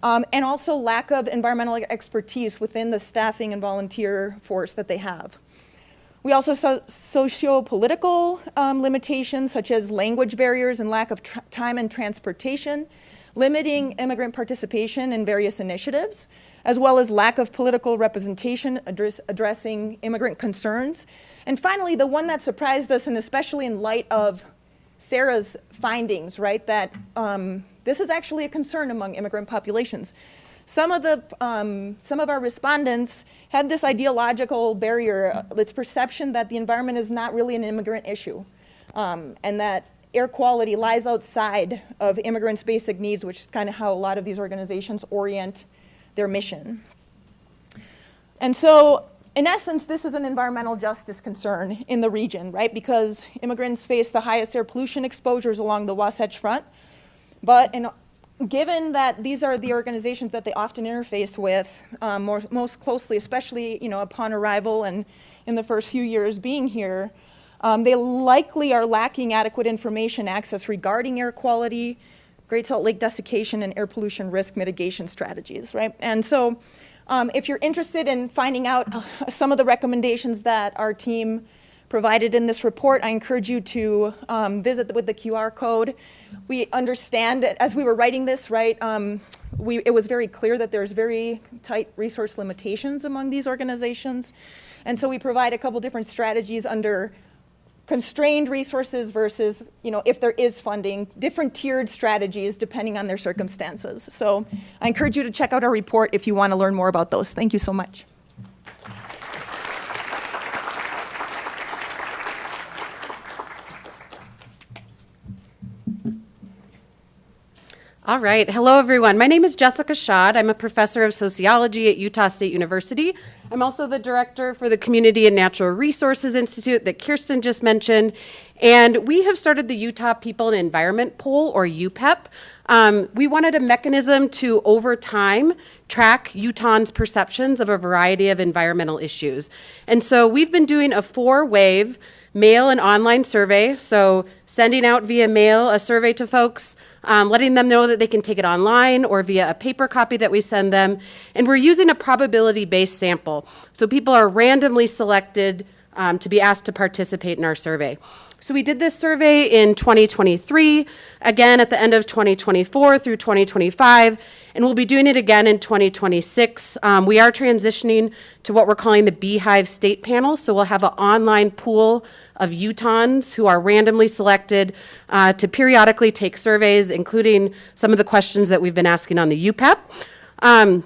and also lack of environmental expertise within the staffing and volunteer force that they have. We also saw socio-political limitations such as language barriers and lack of time and transportation, limiting immigrant participation in various initiatives, as well as lack of political representation addressing immigrant concerns. And finally, the one that surprised us, and especially in light of Sara's findings, right, that this is actually a concern among immigrant populations. Some of our respondents had this ideological barrier, this perception that the environment is not really an immigrant issue, and that air quality lies outside of immigrants' basic needs, which is kind of how a lot of these organizations orient their mission. And so, in essence, this is an environmental justice concern in the region, right? Because immigrants face the highest air pollution exposures along the Wasatch Front. But given that these are the organizations that they often interface with most closely, especially upon arrival and in the first few years being here, they likely are lacking adequate information access regarding air quality, Great Salt Lake desiccation, and air pollution risk mitigation strategies, right? And so if you're interested in finding out some of the recommendations that our team provided in this report, I encourage you to visit with the QR code. We understand, as we were writing this, right, it was very clear that there's very tight resource limitations among these organizations. And so we provide a couple different strategies under constrained resources versus, if there is funding, different tiered strategies depending on their circumstances. So I encourage you to check out our report if you want to learn more about those. Thank you so much. All right. Hello, everyone. My name is Jessica Schad. I'm a professor of sociology at Utah State University. I'm also the director for the Community and Natural Resources Institute that Kirsten just mentioned. And we have started the Utah People and Environment Poll, or UPEP. We wanted a mechanism to, over time, track Utahns' perceptions of a variety of environmental issues. And so we've been doing a 4-wave mail and online survey, so sending out via mail a survey to folks, letting them know that they can take it online or via a paper copy that we send them. And we're using a probability-based sample. So people are randomly selected to be asked to participate in our survey. So we did this survey in 2023, again at the end of 2024 through 2025, and we'll be doing it again in 2026. We are transitioning to what we're calling the Beehive State Panel, so we'll have an online pool of Utahns who are randomly selected to periodically take surveys, including some of the questions that we've been asking on the UPEP.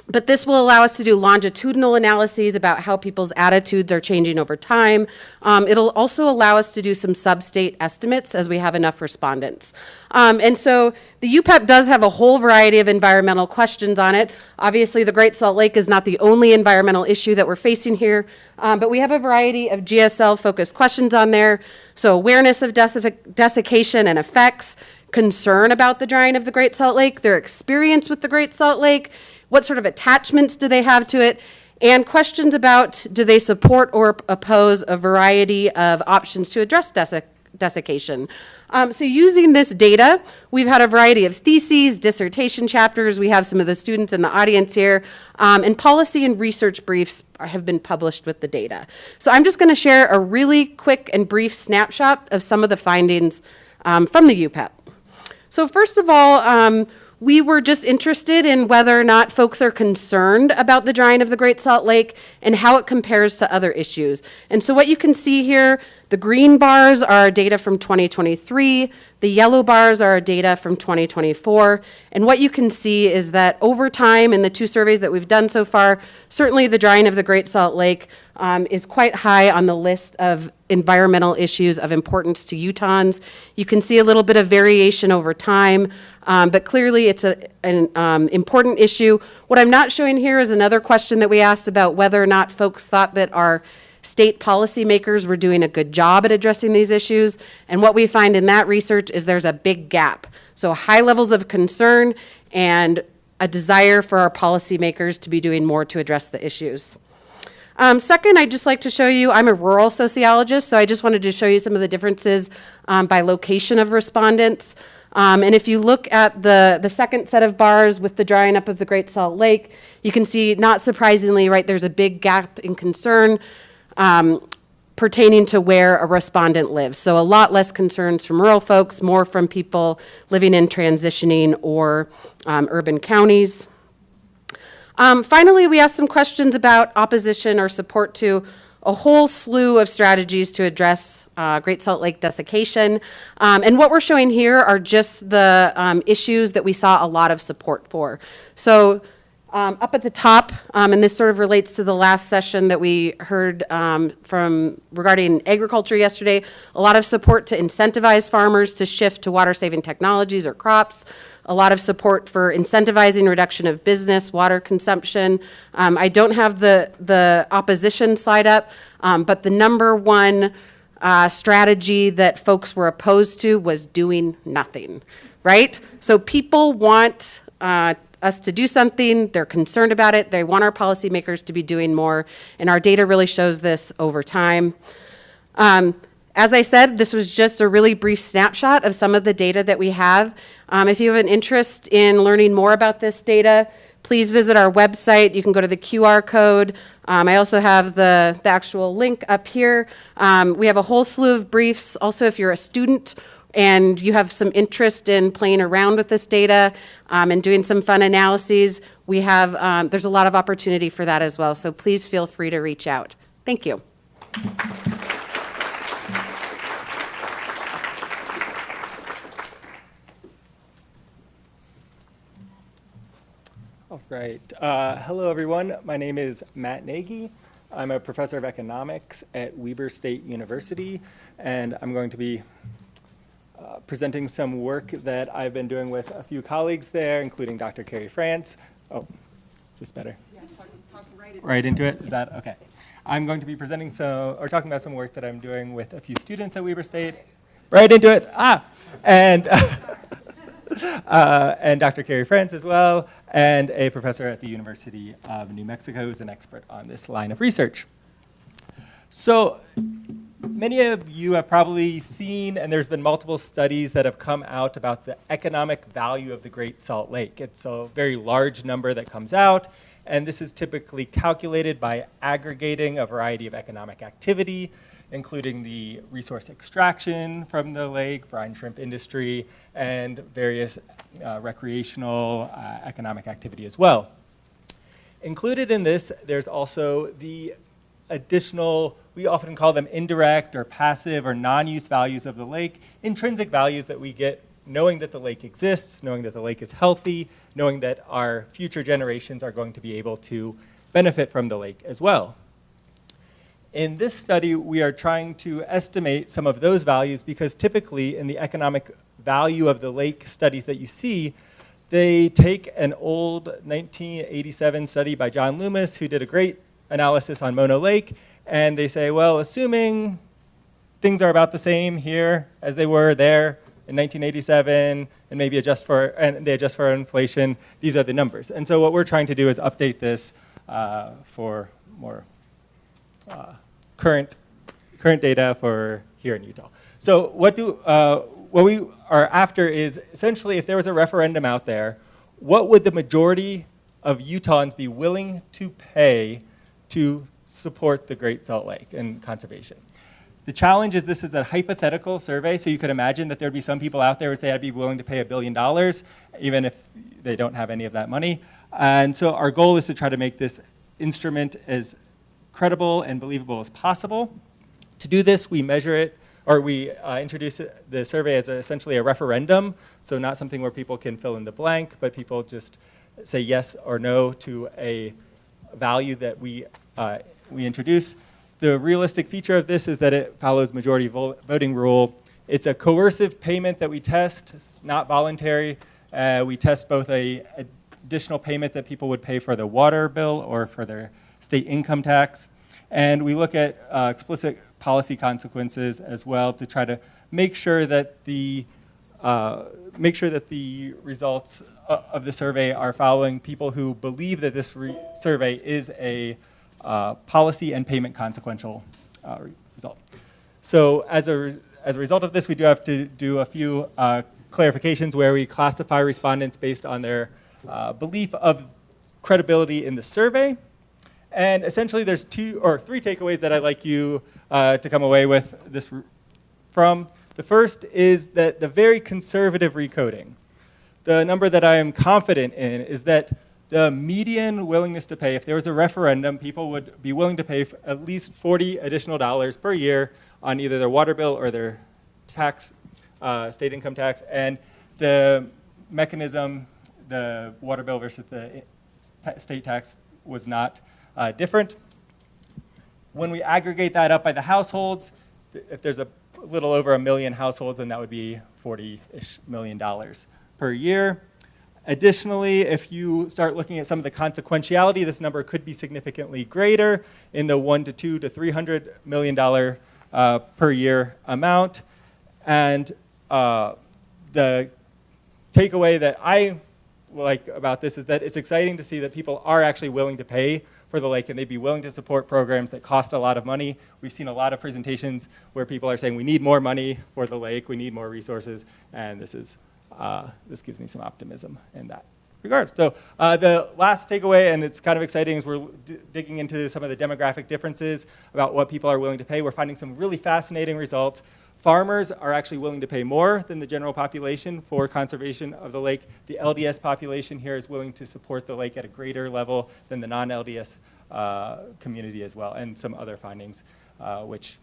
But this will allow us to do longitudinal analyses about how people's attitudes are changing over time. It'll also allow us to do some sub-state estimates as we have enough respondents. And so the UPEP does have a whole variety of environmental questions on it. Obviously, the Great Salt Lake is not the only environmental issue that we're facing here, but we have a variety of GSL-focused questions on there. So awareness of desiccation and effects, concern about the drying of the Great Salt Lake, their experience with the Great Salt Lake, what sort of attachments do they have to it, and questions about do they support or oppose a variety of options to address desiccation. So using this data, we've had a variety of theses, dissertation chapters. We have some of the students in the audience here, and policy and research briefs have been published with the data. So I'm just going to share a really quick and brief snapshot of some of the findings from the UPEP. So first of all, we were just interested in whether or not folks are concerned about the drying of the Great Salt Lake and how it compares to other issues. And so what you can see here, the green bars are data from 2023, the yellow bars are data from 2024, and what you can see is that over time in the 2 surveys that we've done so far, certainly the drying of the Great Salt Lake is quite high on the list of environmental issues of importance to Utahns. You can see a little bit of variation over time, but clearly it's an important issue. What I'm not showing here is another question that we asked about whether or not folks thought that our state policymakers were doing a good job at addressing these issues. And what we find in that research is there's a big gap. So high levels of concern and a desire for our policymakers to be doing more to address the issues. Second, I'd just like to show you, I'm a rural sociologist, so I just wanted to show you some of the differences by location of respondents. And if you look at the second set of bars with the drying up of the Great Salt Lake, you can see, not surprisingly, right, there's a big gap in concern pertaining to where a respondent lives. So a lot less concerns from rural folks, more from people living in transitioning or urban counties. Finally, we asked some questions about opposition or support to a whole slew of strategies to address Great Salt Lake desiccation. And what we're showing here are just the issues that we saw a lot of support for. So up at the top, and this sort of relates to the last session that we heard from regarding agriculture yesterday, a lot of support to incentivize farmers to shift to water-saving technologies or crops, a lot of support for incentivizing reduction of business, water consumption. I don't have the opposition slide up, but the number one strategy that folks were opposed to was doing nothing, right? So people want us to do something, they're concerned about it, they want our policymakers to be doing more, and our data really shows this over time. As I said, this was just a really brief snapshot of some of the data that we have. If you have an interest in learning more about this data, please visit our website. You can go to the QR code. I also have the actual link up here. We have a whole slew of briefs. Also, if you're a student and you have some interest in playing around with this data and doing some fun analyses, we have, there's a lot of opportunity for that as well. So please feel free to reach out. Thank you. Right. Hello, everyone. My name is Matt Gnagey. I'm a professor of economics at Weber State University, and I'm going to be presenting some work that I've been doing with a few colleagues there, including Dr. Carrie France. Oh, is this better? Yeah, talk right into it. Is that okay? I'm going to be presenting talking about some work that I'm doing with a few students at Weber State. Right into it. And and Dr. Carrie France as well, and a professor at the University of New Mexico who's an expert on this line of research. So many of you have probably seen, and there's been multiple studies that have come out about the economic value of the Great Salt Lake. It's a very large number that comes out, and this is typically calculated by aggregating a variety of economic activity, including the resource extraction from the lake, brine shrimp industry, and various recreational economic activity as well. Included in this, there's also the additional, we often call them indirect or passive or non-use values of the lake, intrinsic values that we get knowing that the lake exists, knowing that the lake is healthy, knowing that our future generations are going to be able to benefit from the lake as well. In this study, we are trying to estimate some of those values because typically in the economic value of the lake studies that you see, they take an old 1987 study by John Loomis, who did a great analysis on Mono Lake, and they say, well, assuming things are about the same here as they were there in 1987, and maybe they adjust for inflation, these are the numbers. And so what we're trying to do is update this for more current data for here in Utah. So what we are after is essentially if there was a referendum out there, what would the majority of Utahns be willing to pay to support the Great Salt Lake and conservation? The challenge is this is a hypothetical survey, so you could imagine that there'd be some people out there who would say I'd be willing to pay $1 billion, even if they don't have any of that money. And so our goal is to try to make this instrument as credible and believable as possible. To do this, we measure it, or we introduce the survey as essentially a referendum, so not something where people can fill in the blank, but people just say yes or no to a value that we introduce. The realistic feature of this is that it follows majority voting rule. It's a coercive payment that we test. It's not voluntary. We test both an additional payment that people would pay for the water bill or for their state income tax. And we look at explicit policy consequences as well to try to make sure that the results of the survey are following people who believe that this survey is a policy and payment consequential result. So as a result of this, we do have to do a few clarifications where we classify respondents based on their belief of credibility in the survey. And essentially, there's 2 or 3 takeaways that I'd like you to come away with this from. The first is that the very conservative recoding, the number that I am confident in is that the median willingness to pay, if there was a referendum, people would be willing to pay at least $40 additional per year on either their water bill or their tax, state income tax. And the mechanism, the water bill versus the state tax, was not different. When we aggregate that up by the households, if there's a little over 1 million households, then that would be $40-ish million per year. Additionally, if you start looking at some of the consequentiality, this number could be significantly greater in the $100 to $300 million per year amount. And the takeaway that I like about this is that it's exciting to see that people are actually willing to pay for the lake and they'd be willing to support programs that cost a lot of money. We've seen a lot of presentations where people are saying we need more money for the lake, we need more resources, and this gives me some optimism in that regard. So the last takeaway, and it's kind of exciting, is we're digging into some of the demographic differences about what people are willing to pay. We're finding some really fascinating results. Farmers are actually willing to pay more than the general population for conservation of the lake. The LDS population here is willing to support the lake at a greater level than the non-LDS community as well, and some other findings which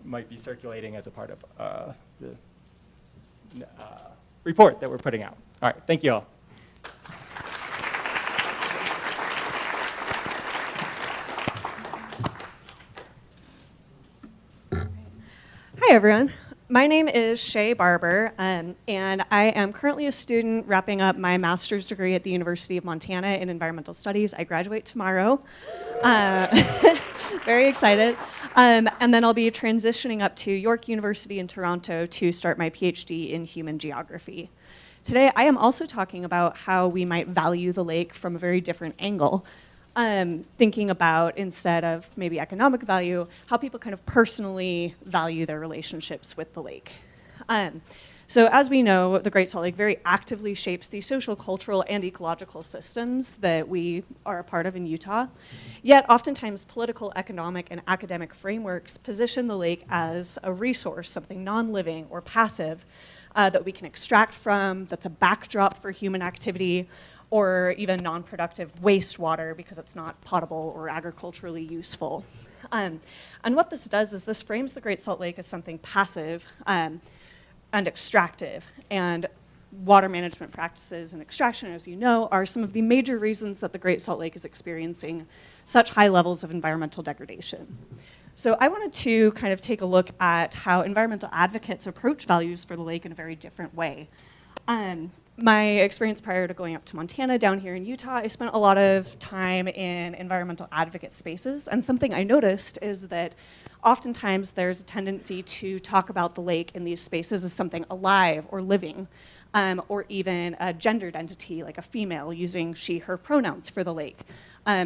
might be circulating as a part of the report that we're putting out. All right, thank you all. Hi, everyone. My name is Shae Barber, and I am currently a student wrapping up my master's degree at the University of Montana in environmental studies. I graduate tomorrow. Very excited. And then I'll be transitioning up to York University in Toronto to start my PhD in human geography. Today, I am also talking about how we might value the lake from a very different angle. Thinking about, instead of maybe economic value, how people kind of personally value their relationships with the lake. So as we know, the Great Salt Lake very actively shapes the social, cultural, and ecological systems that we are a part of in Utah. Yet oftentimes political, economic, and academic frameworks position the lake as a resource, something non-living or passive that we can extract from, that's a backdrop for human activity, or even non-productive wastewater because it's not potable or agriculturally useful. And what this does is this frames the Great Salt Lake as something passive and extractive. And water management practices and extraction, as you know, are some of the major reasons that the Great Salt Lake is experiencing such high levels of environmental degradation. So I wanted to kind of take a look at how environmental advocates approach values for the lake in a very different way. My experience prior to going up to Montana down here in Utah, I spent a lot of time in environmental advocate spaces, and something I noticed is that oftentimes there's a tendency to talk about the lake in these spaces as something alive or living, or even a gendered entity like a female using she, her pronouns for the lake.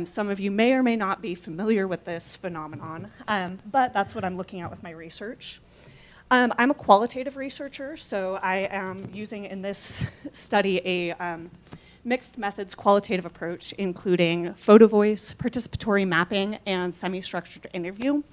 Some of you may or may not be familiar with this phenomenon, but that's what I'm looking at with my research. I'm a qualitative researcher, so I am using in this study a mixed methods qualitative approach, including photo voice, participatory mapping, and semi-structured interview.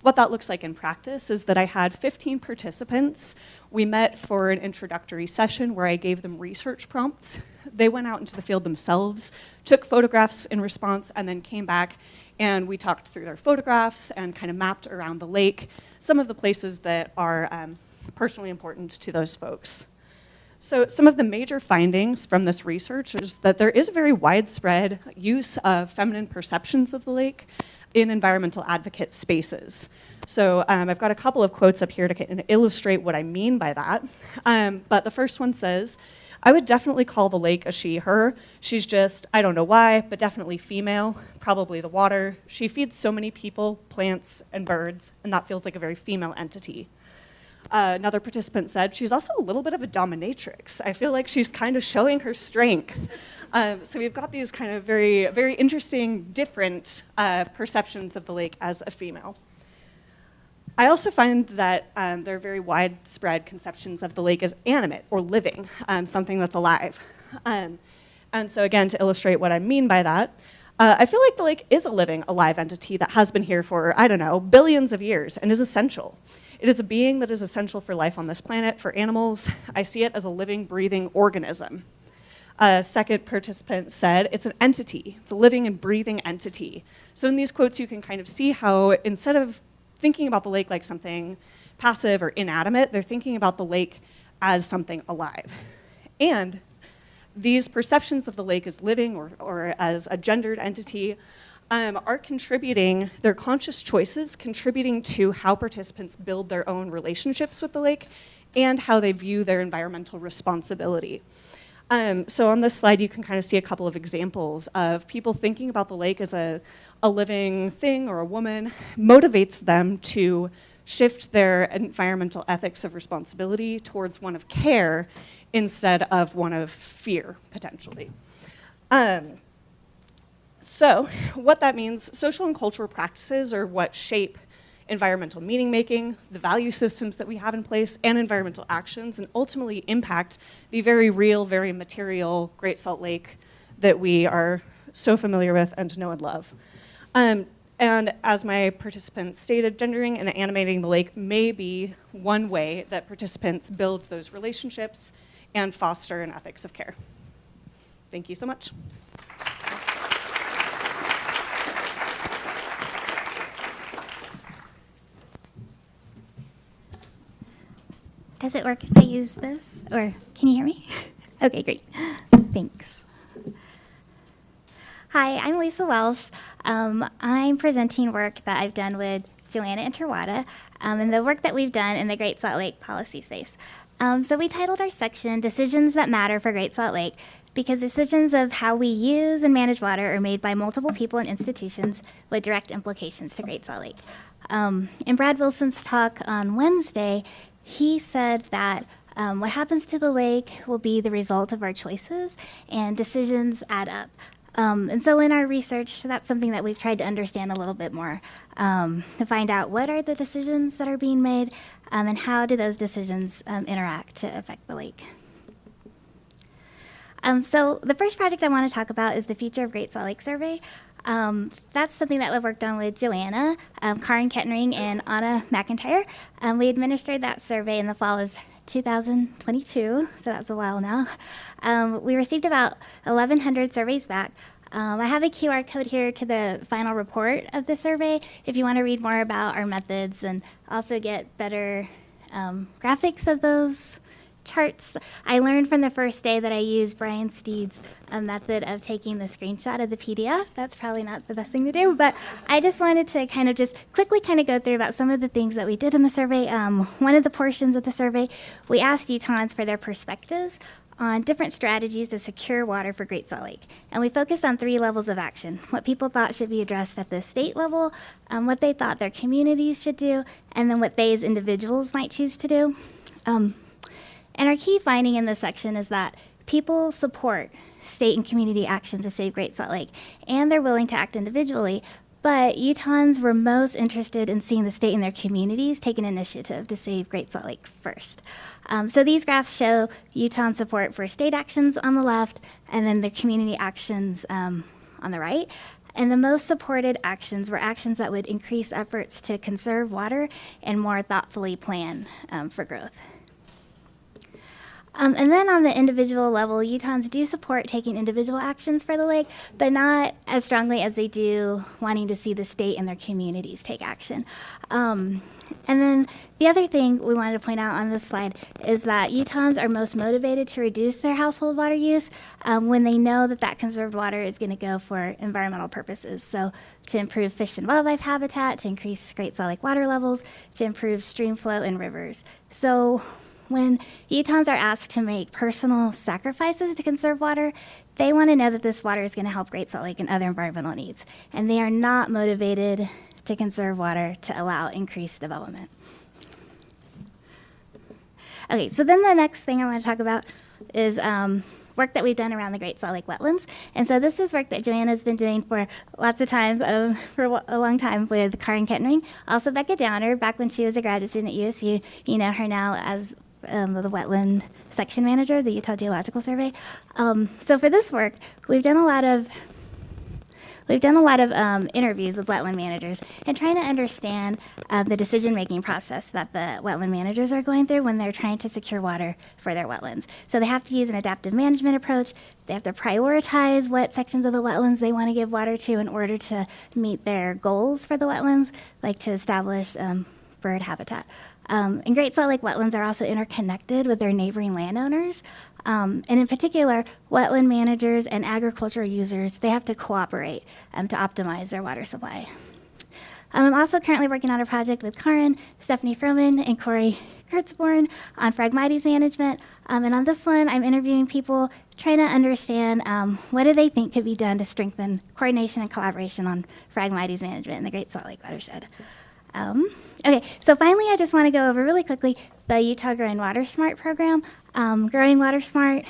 What that looks like in practice is that I had 15 participants. We met for an introductory session where I gave them research prompts. They went out into the field themselves, took photographs in response, and then came back and we talked through their photographs and kind of mapped around the lake some of the places that are personally important to those folks. So some of the major findings from this research is that there is a very widespread use of feminine perceptions of the lake in environmental advocate spaces. So I've got a couple of quotes up here to illustrate what I mean by that. But the first one says, I would definitely call the lake a she, her. She's just, I don't know why, but definitely female, probably the water. She feeds so many people, plants, and birds, and that feels like a very female entity. Another participant said, she's also a little bit of a dominatrix. I feel like she's kind of showing her strength. So we've got these kind of very, very interesting, different perceptions of the lake as a female. I also find that there are very widespread conceptions of the lake as animate or living, something that's alive. And so again, to illustrate what I mean by that, I feel like the lake is a living, alive entity that has been here for, I don't know, billions of years and is essential. It is a being that is essential for life on this planet, for animals. I see it as a living, breathing organism. A second participant said, it's an entity. It's a living and breathing entity. So in these quotes, you can kind of see how instead of thinking about the lake like something passive or inanimate, they're thinking about the lake as something alive. And these perceptions of the lake as living or as a gendered entity are contributing, their conscious choices contributing to how participants build their own relationships with the lake and how they view their environmental responsibility. So on this slide, you can kind of see a couple of examples of people thinking about the lake as a living thing or a woman motivates them to shift their environmental ethics of responsibility towards one of care instead of one of fear, potentially. So what that means, social and cultural practices are what shape environmental meaning making, the value systems that we have in place, and environmental actions, and ultimately impact the very real, very material Great Salt Lake that we are so familiar with and know and love. And as my participants stated, gendering and animating the lake may be one way that participants build those relationships and foster an ethics of care. Thank you so much. Does it work if I use this? Or can you hear me? Okay, great. Thanks. Hi, I'm Lisa Welsh. I'm presenting work that I've done with Joanna Endter-Wada, and the work that we've done in the Great Salt Lake policy space. So we titled our section Decisions That Matter for Great Salt Lake, because decisions of how we use and manage water are made by multiple people and institutions with direct implications to Great Salt Lake. In Brad Wilson's talk on Wednesday, he said that what happens to the lake will be the result of our choices, and decisions add up. And so in our research, that's something that we've tried to understand a little bit more, to find out what are the decisions that are being made, and how do those decisions interact to affect the lake. So the first project I want to talk about is the Future of Great Salt Lake Survey. That's something that we've worked on with Joanna, Karen Kettering, and Anna McIntyre. We administered that survey in the fall of 2022, so that's a while now. We received about 1,100 surveys back. I have a QR code here to the final report of the survey if you want to read more about our methods and also get better graphics of those charts. I learned from the first day that I used Brian Steed's method of taking the screenshot of the PDF. That's probably not the best thing to do, but I just wanted to kind of just quickly kind of go through about some of the things that we did in the survey. One of the portions of the survey, we asked Utahns for their perspectives on different strategies to secure water for Great Salt Lake. And we focused on 3 levels of action: what people thought should be addressed at the state level, what they thought their communities should do, and then what they as individuals might choose to do. And our key finding in this section is that people support state and community actions to save Great Salt Lake, and they're willing to act individually, but Utahns were most interested in seeing the state and their communities take an initiative to save Great Salt Lake first. So these graphs show Utahn support for state actions on the left, and then the community actions on the right. And the most supported actions were actions that would increase efforts to conserve water and more thoughtfully plan for growth. And then on the individual level, Utahns do support taking individual actions for the lake, but not as strongly as they do wanting to see the state and their communities take action. And then the other thing we wanted to point out on this slide is that Utahns are most motivated to reduce their household water use when they know that that conserved water is going to go for environmental purposes. So to improve fish and wildlife habitat, to increase Great Salt Lake water levels, to improve stream flow in rivers. So when Utahns are asked to make personal sacrifices to conserve water, they want to know that this water is going to help Great Salt Lake and other environmental needs. And they are not motivated to conserve water to allow increased development. Okay, so then the next thing I want to talk about is work that we've done around the Great Salt Lake wetlands. And so this is work that Joanna's been doing for lots of times, for a long time with Karen Kettering. Also Becca Downer, back when she was a graduate student at USU, you know her now as the wetland section manager, the Utah Geological Survey. So for this work, we've done a lot of interviews with wetland managers and trying to understand the decision-making process that the wetland managers are going through when they're trying to secure water for their wetlands. So they have to use an adaptive management approach. They have to prioritize what sections of the wetlands they want to give water to in order to meet their goals for the wetlands, like to establish bird habitat. And Great Salt Lake wetlands are also interconnected with their neighboring landowners. And in particular, wetland managers and agricultural users, they have to cooperate to optimize their water supply. I'm also currently working on a project with Karen, Stephanie Froman, and Corey Kurtzborn on Phragmites management. And on this one, I'm interviewing people trying to understand what do they think could be done to strengthen coordination and collaboration on Phragmites management in the Great Salt Lake watershed. Okay, so finally, I just want to go over really quickly the Utah Growing Water Smart program. Growing Water Smart,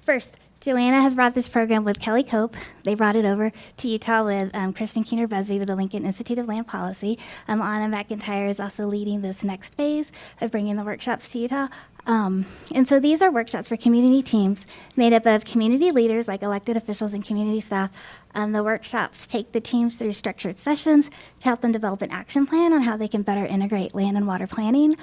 first, Joanna has brought this program with Kelly Cope. They brought it over to Utah with Kristen Keener-Busby with the Lincoln Institute of Land Policy. Anna McIntyre is also leading this next phase of bringing the workshops to Utah. And so these are workshops for community teams made up of community leaders like elected officials and community staff. The workshops take the teams through structured sessions to help them develop an action plan on how they can better integrate land and water planning.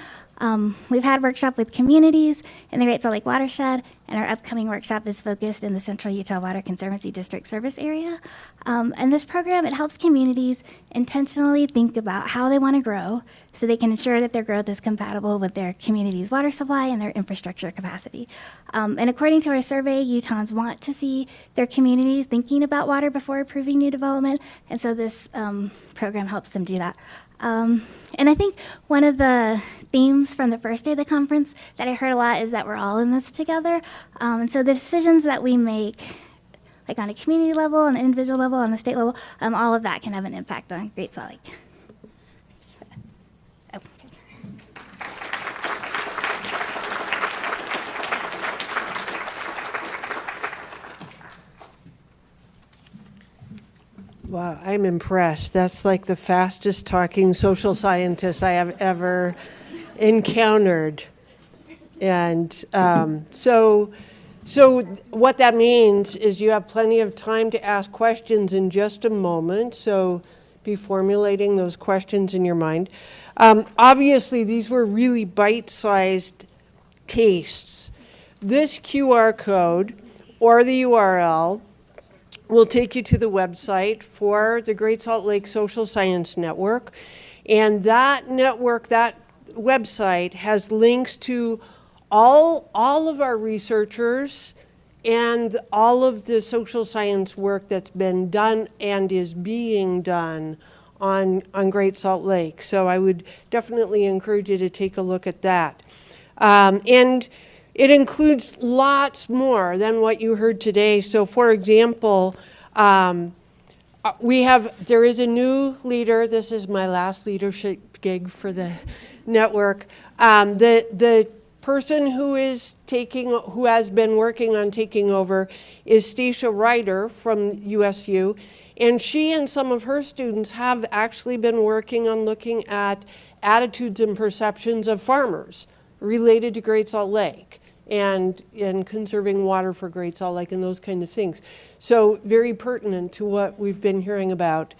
We've had workshop with communities in the Great Salt Lake watershed, and our upcoming workshop is focused in the Central Utah Water Conservancy District Service area. And this program, it helps communities intentionally think about how they want to grow so they can ensure that their growth is compatible with their community's water supply and their infrastructure capacity. And according to our survey, Utahns want to see their communities thinking about water before approving new development, and so this program helps them do that. And I think one of the themes from the first day of the conference that I heard a lot is that we're all in this together. And so the decisions that we make, like on a community level, on an individual level, on the state level, all of that can have an impact on Great Salt Lake. Wow, I'm impressed. That's like the fastest talking social scientist I have ever encountered. And so what that means is you have plenty of time to ask questions in just a moment. So be formulating those questions in your mind. Obviously, these were really bite-sized tastes. This QR code or the URL will take you to the website for the Great Salt Lake Social Science Network. And that network, that website, has links to all of our researchers and all of the social science work that's been done and is being done on Great Salt Lake. So I would definitely encourage you to take a look at that. And it includes lots more than what you heard today. So for example, there is a new leader. This is my last leadership gig for the network. The person who has been working on taking over is Stacia Ryder from USU. And she and some of her students have actually been working on looking at attitudes and perceptions of farmers related to Great Salt Lake and conserving water for Great Salt Lake and those kind of things. So very pertinent to what we've been hearing about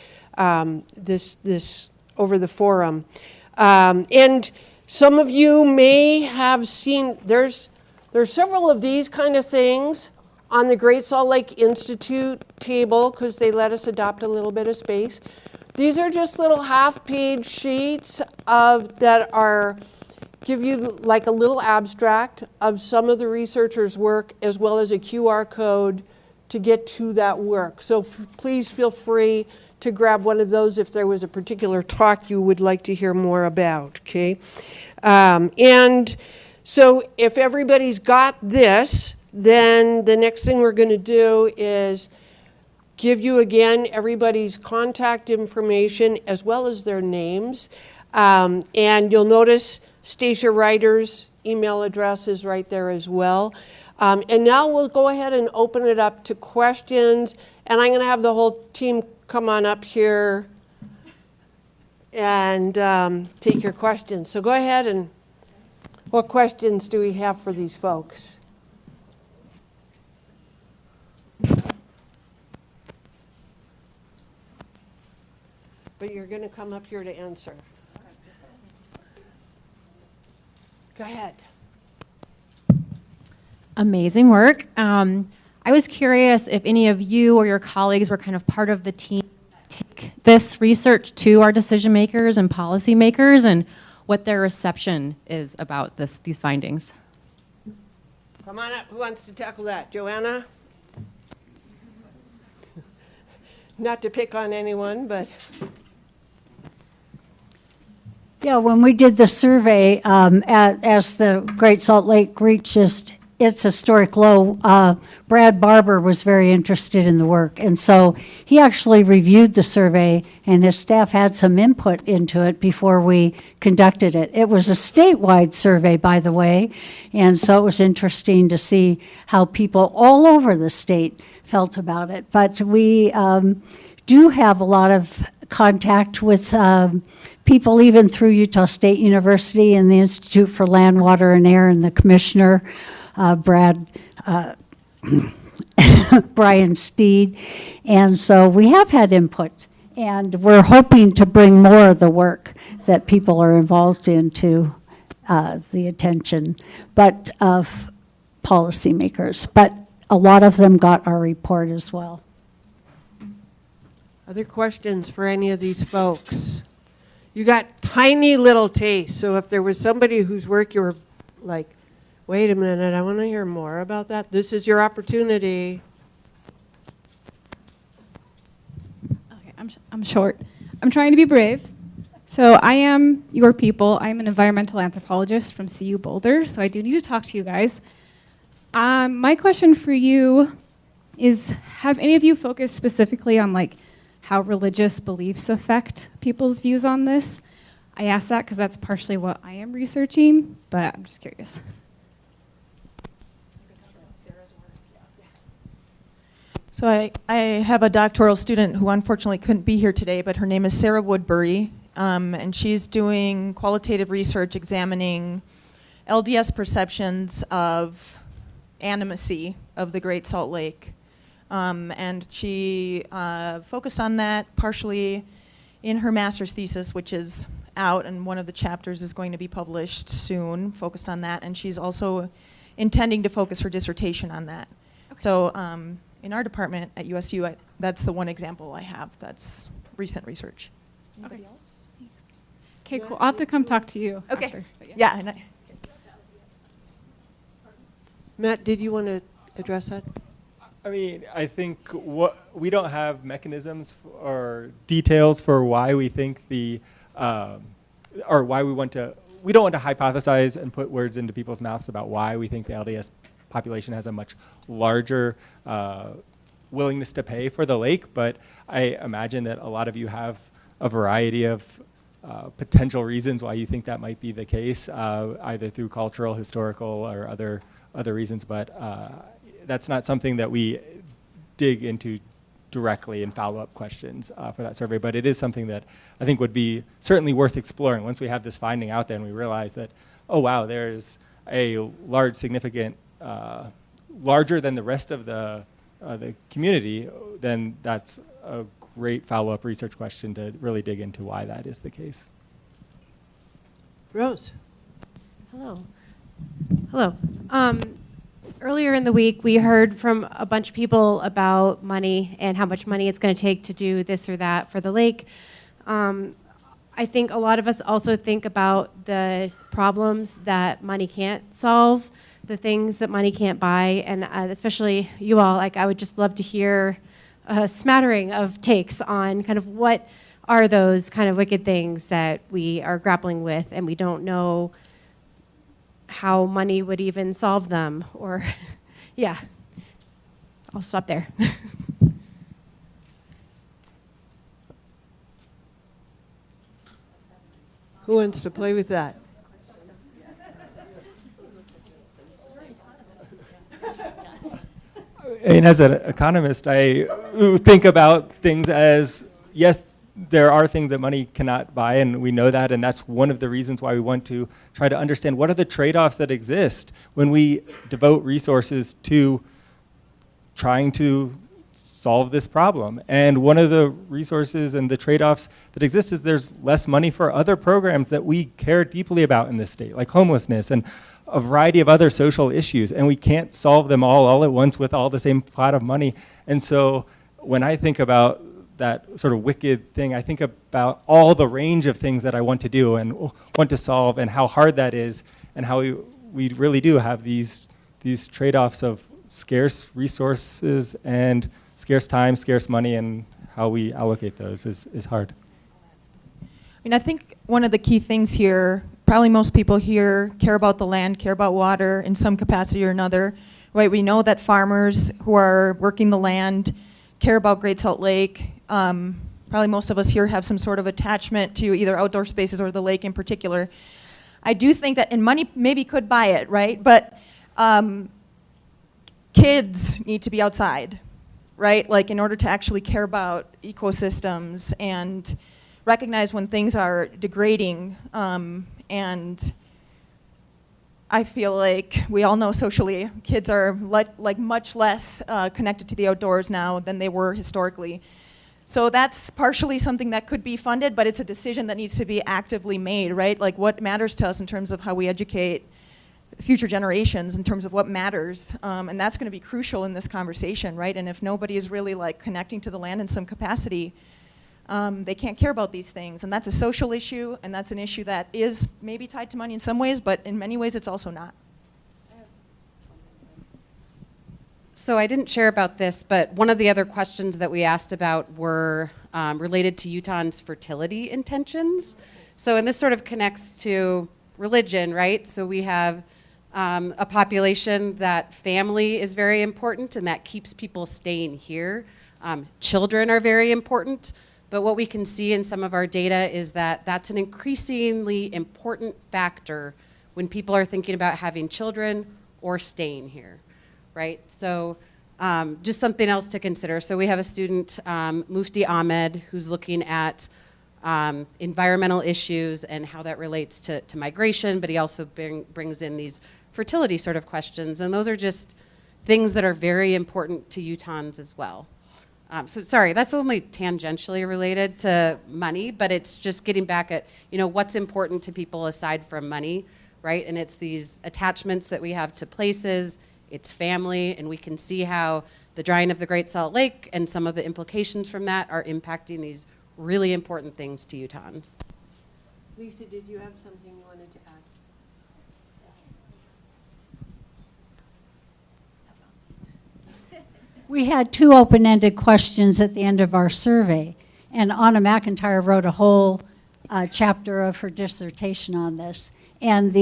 this over the forum. And some of you may have seen, there's several of these kind of things on the Great Salt Lake Institute table because they let us adopt a little bit of space. These are just little half-page sheets give you like a little abstract of some of the researchers' work as well as a QR code to get to that work. So please feel free to grab one of those if there was a particular talk you would like to hear more about, okay? And so if everybody's got this, then the next thing we're going to do is give you again everybody's contact information as well as their names. And you'll notice Stacia Ryder's email address is right there as well. And now we'll go ahead and open it up to questions. And I'm going to have the whole team come on up here and take your questions. So go ahead and what questions do we have for these folks? But you're going to come up here to answer. Go ahead. Amazing work. I was curious if any of you or your colleagues were kind of part of the team that take this research to our decision makers and policy makers and what their reception is about these findings. Come on up. Who wants to tackle that? Joanna? Not to pick on anyone, but... Yeah, when we did the survey, as the Great Salt Lake reached its historic low, Brad Barber was very interested in the work. And so he actually reviewed the survey, and his staff had some input into it before we conducted it. It was a statewide survey, by the way, and so it was interesting to see how people all over the state felt about it. But we do have a lot of contact with people even through Utah State University and the Institute for Land, Water, and Air, and the commissioner, Brian Steed. And so we have had input, and we're hoping to bring more of the work that people are involved in to the attention of policymakers. But a lot of them got our report as well. Other questions for any of these folks? You got tiny little tastes, so if there was somebody whose work you were like Wait a minute, I want to hear more about that. This is your opportunity. Okay, I'm short. I'm trying to be brave. So I am your people. I'm an environmental anthropologist from CU Boulder, so I do need to talk to you guys. My question for you is, have any of you focused specifically on like how religious beliefs affect people's views on this? I ask that because that's partially what I am researching, but I'm just curious. So I have a doctoral student who unfortunately couldn't be here today, but her name is Sara Woodbury, and she's doing qualitative research examining LDS perceptions of animacy of the Great Salt Lake. And she focused on that partially in her master's thesis, which is out, and one of the chapters is going to be published soon, focused on that, and she's also intending to focus her dissertation on that. Okay. So in our department at USU, that's the one example I have that's recent research. Anybody else? Okay, cool. I'll have to come talk to you. Okay. After, yeah. And Matt, did you want to address that? I mean, I think we don't have mechanisms or details for why we think or why we don't want to hypothesize and put words into people's mouths about why we think the LDS population has a much larger willingness to pay for the lake, but I imagine that a lot of you have a variety of potential reasons why you think that might be the case, either through cultural, historical, or other reasons, but that's not something that we dig into directly in follow-up questions for that survey, but it is something that I think would be certainly worth exploring once we have this finding out there and we realize that, oh wow, there's a large, significant, larger than the rest of the community, then that's a great follow-up research question to really dig into why that is the case. Rose. Hello. Hello. Earlier in the week, we heard from a bunch of people about money and how much money it's going to take to do this or that for the lake. I think a lot of us also think about the problems that money can't solve, the things that money can't buy, and especially you all, like I would just love to hear a smattering of takes on kind of what are those kind of wicked things that we are grappling with and we don't know how money would even solve them, or, yeah. I'll stop there. Who wants to play with that? I mean, as an economist, I think about things as, yes, there are things that money cannot buy, and we know that, and that's one of the reasons why we want to try to understand what are the trade-offs that exist when we devote resources to trying to solve this problem. And one of the resources and the trade-offs that exist is there's less money for other programs that we care deeply about in this state, like homelessness and a variety of other social issues, and we can't solve them all at once with all the same pot of money. And so when I think about that sort of wicked thing, I think about all the range of things that I want to do and want to solve, and how hard that is, and how we really do have these trade-offs of scarce resources and scarce time, scarce money, and how we allocate those is hard. I mean, I think one of the key things here, probably most people here care about the land, care about water in some capacity or another, right? We know that farmers who are working the land care about Great Salt Lake. Probably most of us here have some sort of attachment to either outdoor spaces or the lake in particular. I do think that, and money maybe could buy it, right? But kids need to be outside, right? Like in order to actually care about ecosystems and recognize when things are degrading. And I feel like we all know socially, kids are like much less connected to the outdoors now than they were historically. So that's partially something that could be funded, but it's a decision that needs to be actively made, right? Like what matters to us in terms of how we educate future generations, in terms of what matters. And that's going to be crucial in this conversation, right? And if nobody is really like connecting to the land in some capacity, they can't care about these things. And that's a social issue, and that's an issue that is maybe tied to money in some ways, but in many ways it's also not. I have So I didn't share about this, but one of the other questions that we asked about were related to Utahns' fertility intentions. So, and this sort of connects to religion, right? So we have a population that family is very important and that keeps people staying here. Children are very important, but what we can see in some of our data is that that's an increasingly important factor when people are thinking about having children or staying here, right? So just something else to consider. So we have a student, Mufti Ahmed, who's looking at environmental issues and how that relates to migration, but he also brings in these fertility sort of questions. And those are just things that are very important to Utahns as well. So sorry, that's only tangentially related to money, but it's just getting back at, you know, what's important to people aside from money, right? And it's these attachments that we have to places, it's family, and we can see how the drying of the Great Salt Lake and some of the implications from that are impacting these really important things to Utahns. Lisa, did you have something you wanted to add? We had 2 open-ended questions at the end of our survey, and Anna McIntyre wrote a whole chapter of her dissertation on this. And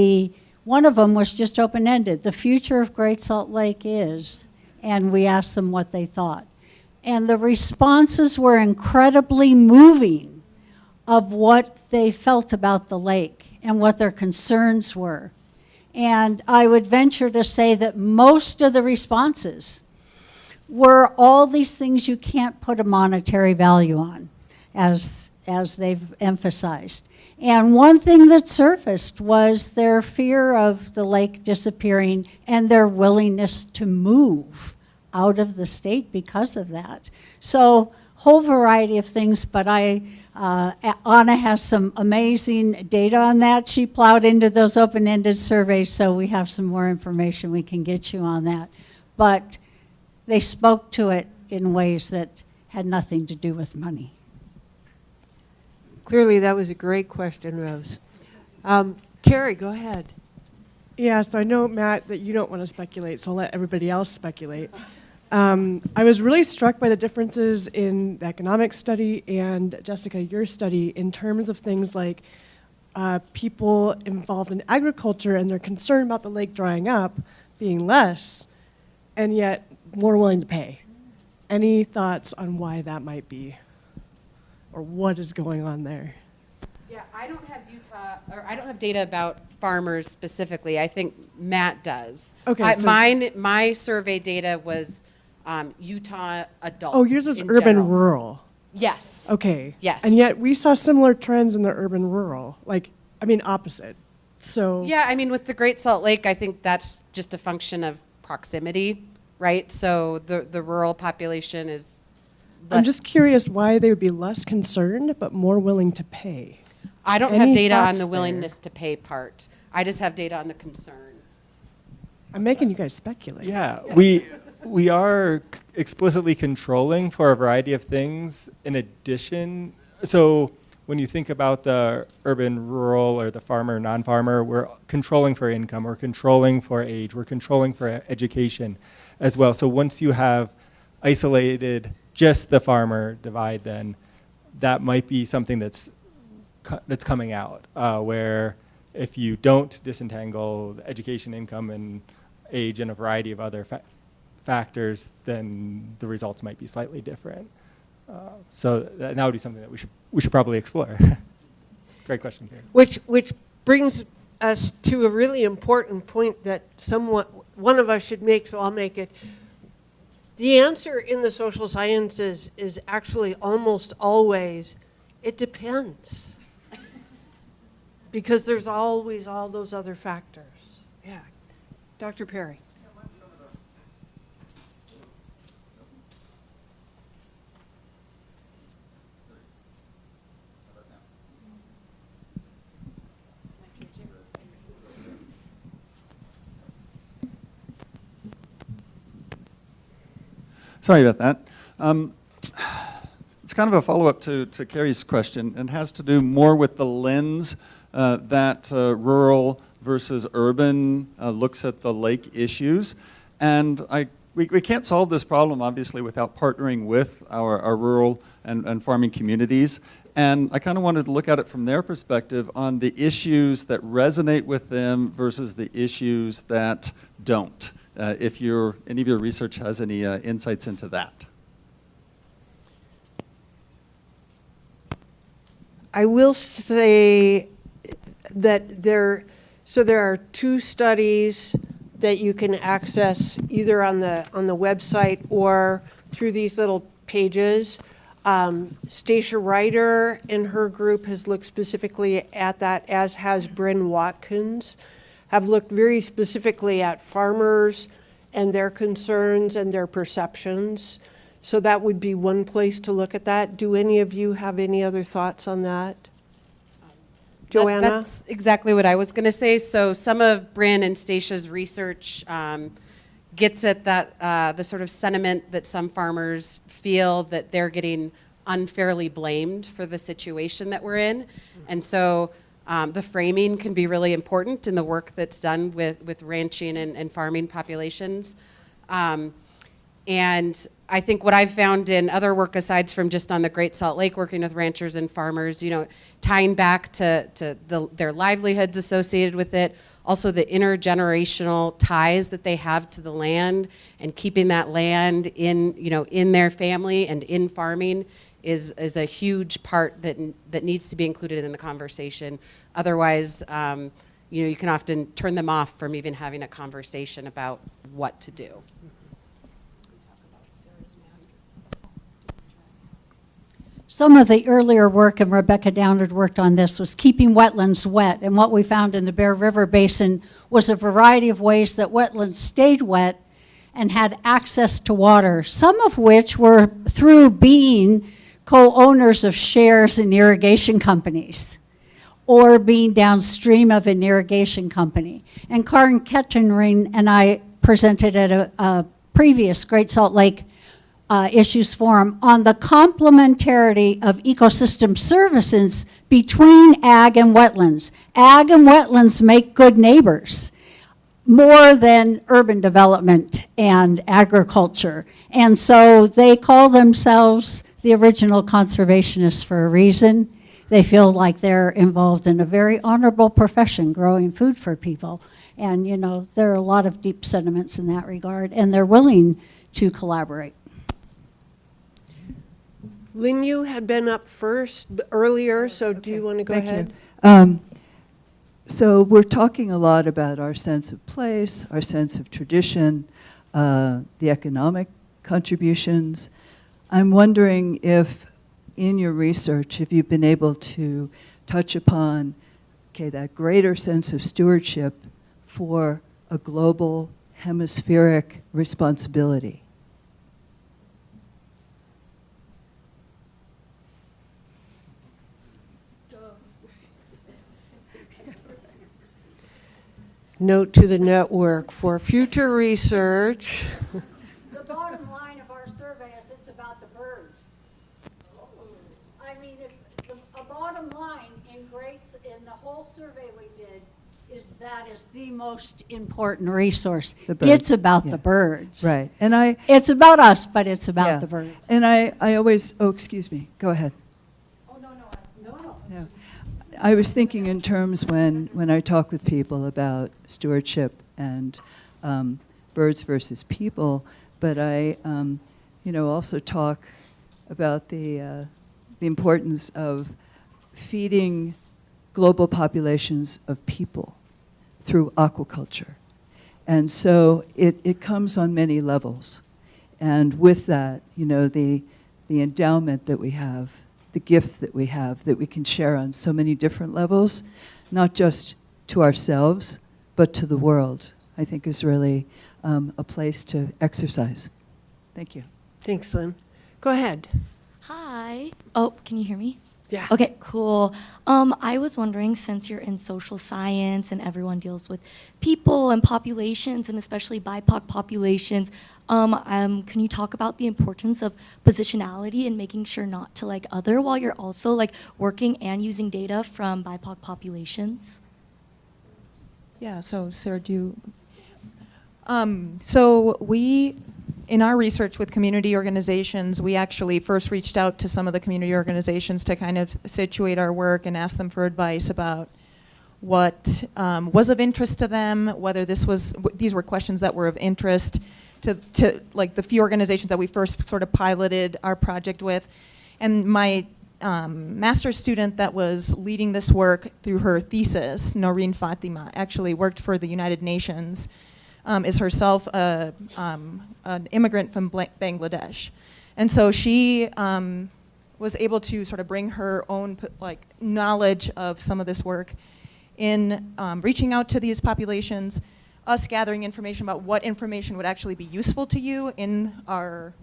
one of them was just open-ended. The future of Great Salt Lake is, and we asked them what they thought. And the responses were incredibly moving of what they felt about the lake and what their concerns were. And I would venture to say that most of the responses were all these things you can't put a monetary value on, as they've emphasized. And one thing that surfaced was their fear of the lake disappearing and their willingness to move out of the state because of that. So, whole variety of things, but Anna has some amazing data on that. She plowed into those open-ended surveys, so we have some more information we can get you on that. But they spoke to it in ways that had nothing to do with money. Clearly, that was a great question, Rose. Carrie, go ahead. Yeah, so I know, Matt, that you don't want to speculate, so I'll let everybody else speculate. I was really struck by the differences in the economics study and, Jessica, your study in terms of things like people involved in agriculture and their concern about the lake drying up being less, and yet more willing to pay. Any thoughts on why that might be, or what is going on there? Yeah, I don't have data about farmers specifically. I think Matt does. Okay. My survey data was Utah adults. Oh, yours was in urban general. rural. Yes. Okay. Yes. And yet we saw similar trends in the urban rural, opposite. So. Yeah, I mean, with the Great Salt Lake, I think that's just a function of proximity, right? So the rural population is less. I'm just curious why they would be less concerned but more willing to pay. I don't Any have data on thoughts the there? willingness to pay part. I just have data on the concern. I'm making you guys speculate. Yeah, we are explicitly controlling for a variety of things in addition. So when you think about the urban, rural, or the farmer, non-farmer, we're controlling for income, we're controlling for age, we're controlling for education as well. So once you have isolated just the farmer divide, then that might be something that's coming out, where if you don't disentangle the education, income, and age and a variety of other factors, then the results might be slightly different. So that would be something that we should probably explore. Great question, Karen. Which brings us to a really important point that one of us should make, so I'll make it. The answer in the social sciences is actually almost always, it depends. Because there's always all those other factors. Yeah. Dr. Parry. Sorry about that. It's kind of a follow-up to Carrie's question, and has to do more with the lens that rural versus urban looks at the lake issues. And I we can't solve this problem, obviously, without partnering with our rural and farming communities. And I kind of wanted to look at it from their perspective on the issues that resonate with them versus the issues that don't. If any of your research has any insights into that. I will say that there are 2 studies that you can access either on the website or through these little pages. Stacia Ryder and her group has looked specifically at that, as has Bryn Watkins, have looked very specifically at farmers and their concerns and their perceptions. So that would be one place to look at that. Do any of you have any other thoughts on that? Joanna? That's exactly what I was going to say. So some of Bryn and Stacia's research gets at that the sort of sentiment that some farmers feel that they're getting unfairly blamed for the situation that we're in. And so the framing can be really important in the work that's done with ranching and farming populations. And I think what I've found in other work, aside from just on the Great Salt Lake, working with ranchers and farmers, tying back to their livelihoods associated with it, also the intergenerational ties that they have to the land, and keeping that land in their family and in farming is a huge part that needs to be included in the conversation. Otherwise, you can often turn them off from even having a conversation about what to do. Some of the earlier work, and Rebecca Downard worked on this, was keeping wetlands wet. And what we found in the Bear River Basin was a variety of ways that wetlands stayed wet and had access to water, some of which were through being co-owners of shares in irrigation companies or being downstream of an irrigation company. And Karen Kettering and I presented at a previous Great Salt Lake Issues Forum on the complementarity of ecosystem services between ag and wetlands. Ag and wetlands make good neighbors, more than urban development and agriculture. And so they call themselves the original conservationists for a reason. They feel like they're involved in a very honorable profession, growing food for people. And there are a lot of deep sentiments in that regard, and they're willing to collaborate. Lynn, you had been up first earlier, so do you want to go ahead? So we're talking a lot about our sense of place, our sense of tradition, the economic contributions. I'm wondering if in your research, if you've been able to touch upon, that greater sense of stewardship for a global hemispheric responsibility. Note to the network for future research. The bottom line of our survey is it's about the birds. I mean, if a bottom line in the whole survey we did is the most important resource. It's about the birds. Right. It's about us, but it's about the birds. And I always, excuse me, go ahead. No. I was thinking in terms when I talk with people about stewardship and birds versus people, but I also talk about the importance of feeding global populations of people through aquaculture. And so it comes on many levels. And with that, the endowment that we have, the gift that we have that we can share on so many different levels, not just to ourselves, but to the world, I think is really a place to exercise. Thank you. Thanks, Lynn. Go ahead. Hi. Oh, can you hear me? Yeah. Okay, cool. I was wondering, since you're in social science and everyone deals with people and populations, and especially BIPOC populations, can you talk about the importance of positionality and making sure not to other while you're also working and using data from BIPOC populations? Yeah, so Sarah, so we in our research with community organizations, we actually first reached out to some of the community organizations to kind of situate our work and ask them for advice about what was of interest to them, whether these were questions that were of interest to like the few organizations that we first sort of piloted our project with. And my master's student that was leading this work through her thesis, Noreen Fatima, actually worked for the United Nations, is herself an immigrant from Bangladesh. And so she was able to sort of bring her own like knowledge of some of this work in reaching out to these populations, us gathering information about what information would actually be useful to you in our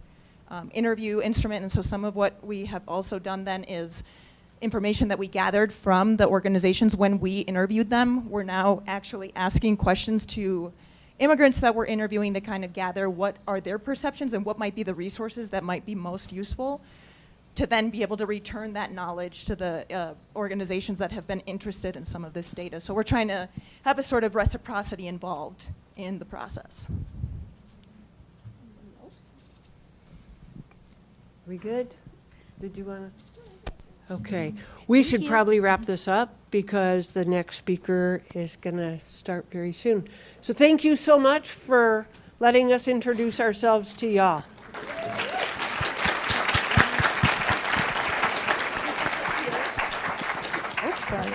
interview instrument. And so some of what we have also done then is information that we gathered from the organizations when we interviewed them. We're now actually asking questions to immigrants that we're interviewing to kind of gather what are their perceptions and what might be the resources that might be most useful to then be able to return that knowledge to the organizations that have been interested in some of this data. So we're trying to have a sort of reciprocity involved in the process. We good? Did you want to? Okay. We should probably wrap this up because the next speaker is going to start very soon. So thank you so much for letting us introduce ourselves to y'all. Oops, sorry.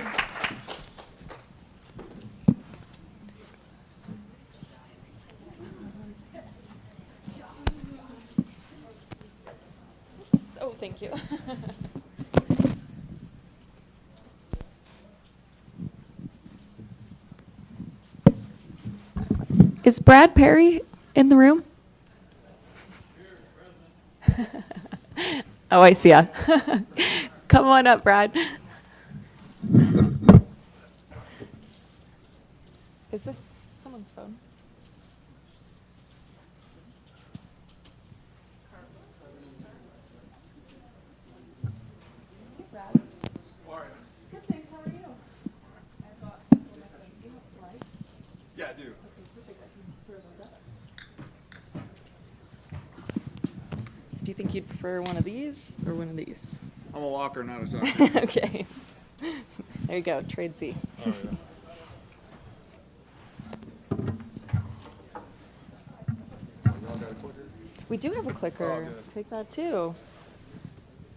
Oh, thank you. Is Brad Parry in the room? Oh, I see ya. Come on up, Brad. Is this someone's phone? Yeah, I do. Do you think you'd prefer one of these or one of these? I'm a walker, not a talker. Okay. There you go, trade Z. Oh, yeah. We do have a clicker. Take that too.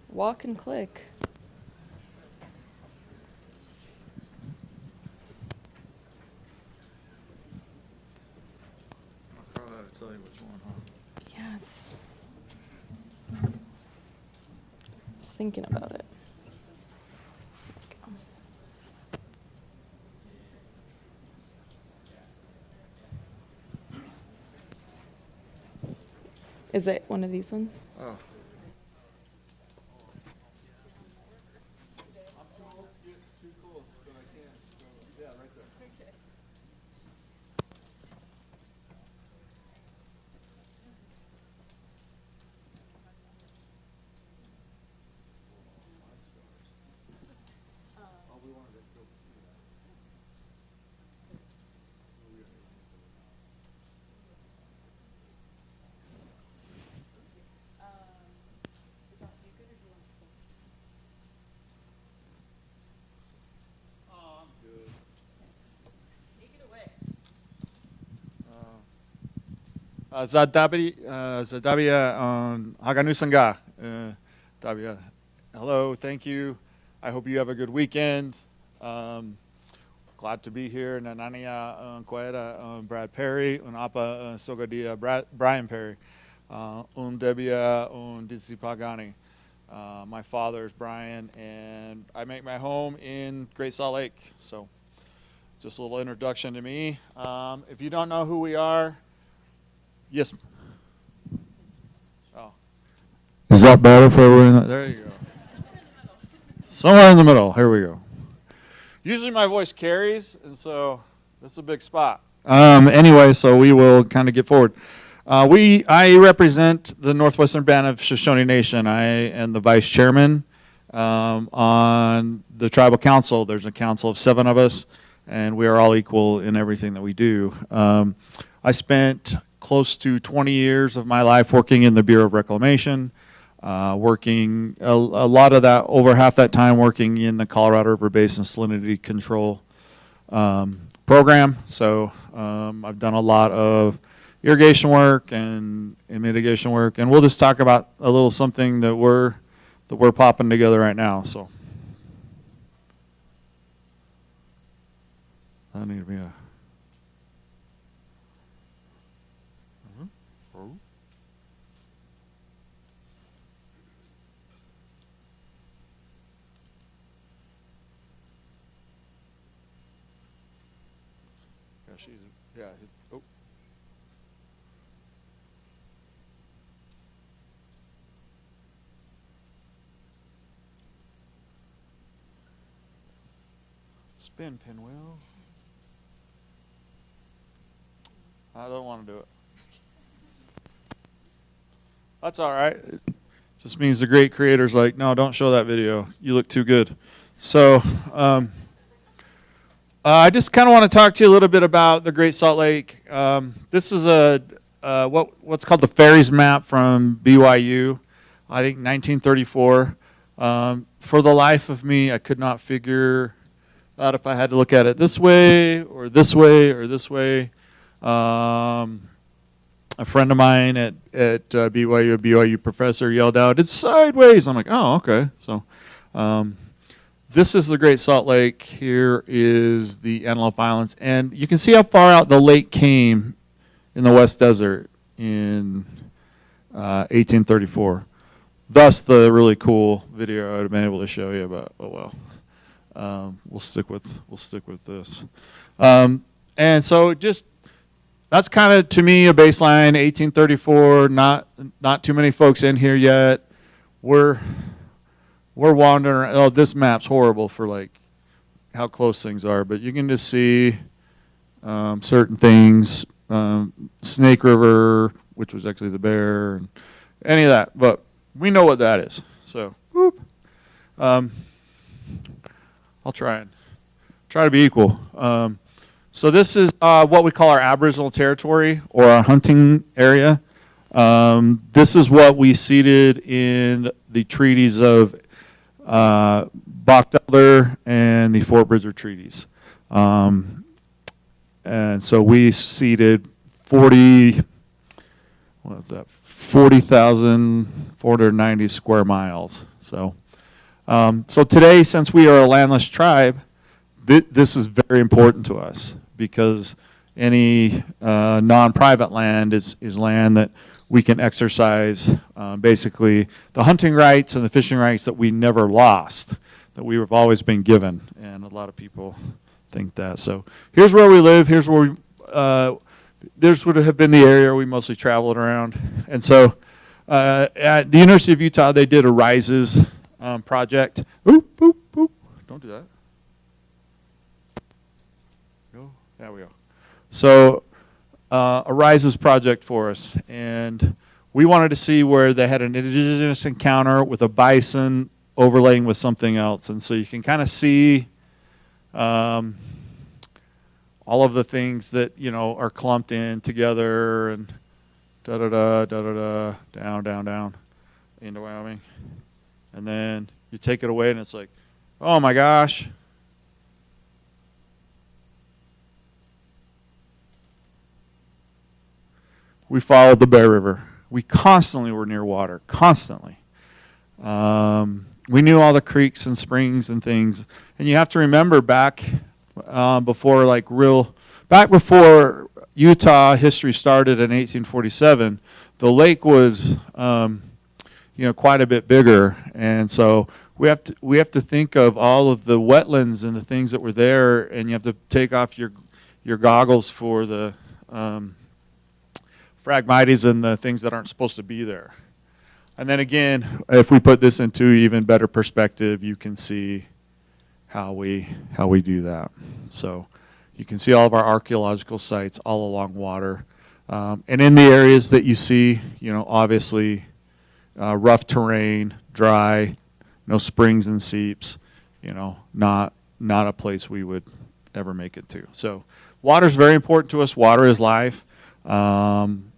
Walk and click. Carla had to tell you which one, huh? Yeah, it's thinking about it. Is it one of these ones? Oh. Zadabia Haganusanga. Dabia. Hello, thank you. I hope you have a good weekend. Glad to be here. Nanania Koeda Brad Parry, Apa Sogadia Brian Parry, Debia Disipagani. My father is Brian, and I make my home in Great Salt Lake. So, just a little introduction to me. If you don't know who we are, yes. Oh. Is that better for everyone? There you go. Somewhere in the middle. Here we go. Usually my voice carries, and so that's a big spot. Anyway, so we will kind of get forward. I represent the Northwestern Band of Shoshone Nation. I am the vice chairman on the tribal council. There's a council of 7 of us, and we are all equal in everything that we do. I spent close to 20 years of my life working in the Bureau of Reclamation, working a lot of that, over half that time working in the Colorado River Basin Salinity Control program. So I've done a lot of irrigation work and mitigation work, and we'll just talk about a little something that we're popping together right now. So I need to be a spin pinwheel. I don't want to do it. That's all right. It just means the great creator's like, no, don't show that video. You look too good. So I just kind of want to talk to you a little bit about the Great Salt Lake. This is what's called the Ferries map from BYU, I think 1934. For the life of me, I could not figure out if I had to look at it this way or this way or this way. A friend of mine at BYU, a BYU professor, yelled out, "It's sideways." I'm like, oh, okay. So this is the Great Salt Lake. Here is the Antelope Islands. And you can see how far out the lake came in the West Desert in 1834. Thus the really cool video I would have been able to show you, but oh well. We'll stick with this. And so just that's kind of, to me, a baseline. 1834. Not too many folks in here yet. We're wandering around. Oh, this map's horrible for like how close things are, but you can just see certain things. Snake River, which was actually the Bear, and any of that. But we know what that is. So, whoop. I'll try to be equal. So this is what we call our Aboriginal territory or our hunting area. This is what we ceded in the treaties of Bockelder and the Fort Bridger treaties. And so we ceded 40,490 square miles. So today, since we are a landless tribe, this is very important to us, because any non-private land is land that we can exercise basically the hunting rights and the fishing rights that we never lost, that we have always been given. And a lot of people think that. So here's where we live. Here's where we, this would have been the area we mostly traveled around. And so at the University of Utah, they did a RISES project. Oop, oop, oop. Don't do that. Go. There we go. So a RISES project for us, and we wanted to see where they had an indigenous encounter with a bison overlaying with something else. And so you can kind of see all of the things that, you know, are clumped in together, and da-da-da, da-da-da, down, down, down into Wyoming. And then you take it away and it's like, oh my gosh. We followed the Bear River. We constantly were near water, constantly. We knew all the creeks and springs and things. And you have to remember back before Utah history started in 1847, the lake was quite a bit bigger. And so we have to think of all of the wetlands and the things that were there, and you have to take off your goggles for the Phragmites and the things that aren't supposed to be there. And then again, if we put this into even better perspective, you can see how we do that. So you can see all of our archaeological sites all along water. And in the areas that you see, obviously rough terrain, dry, no springs and seeps, not a place we would ever make it to. So water is very important to us. Water is life.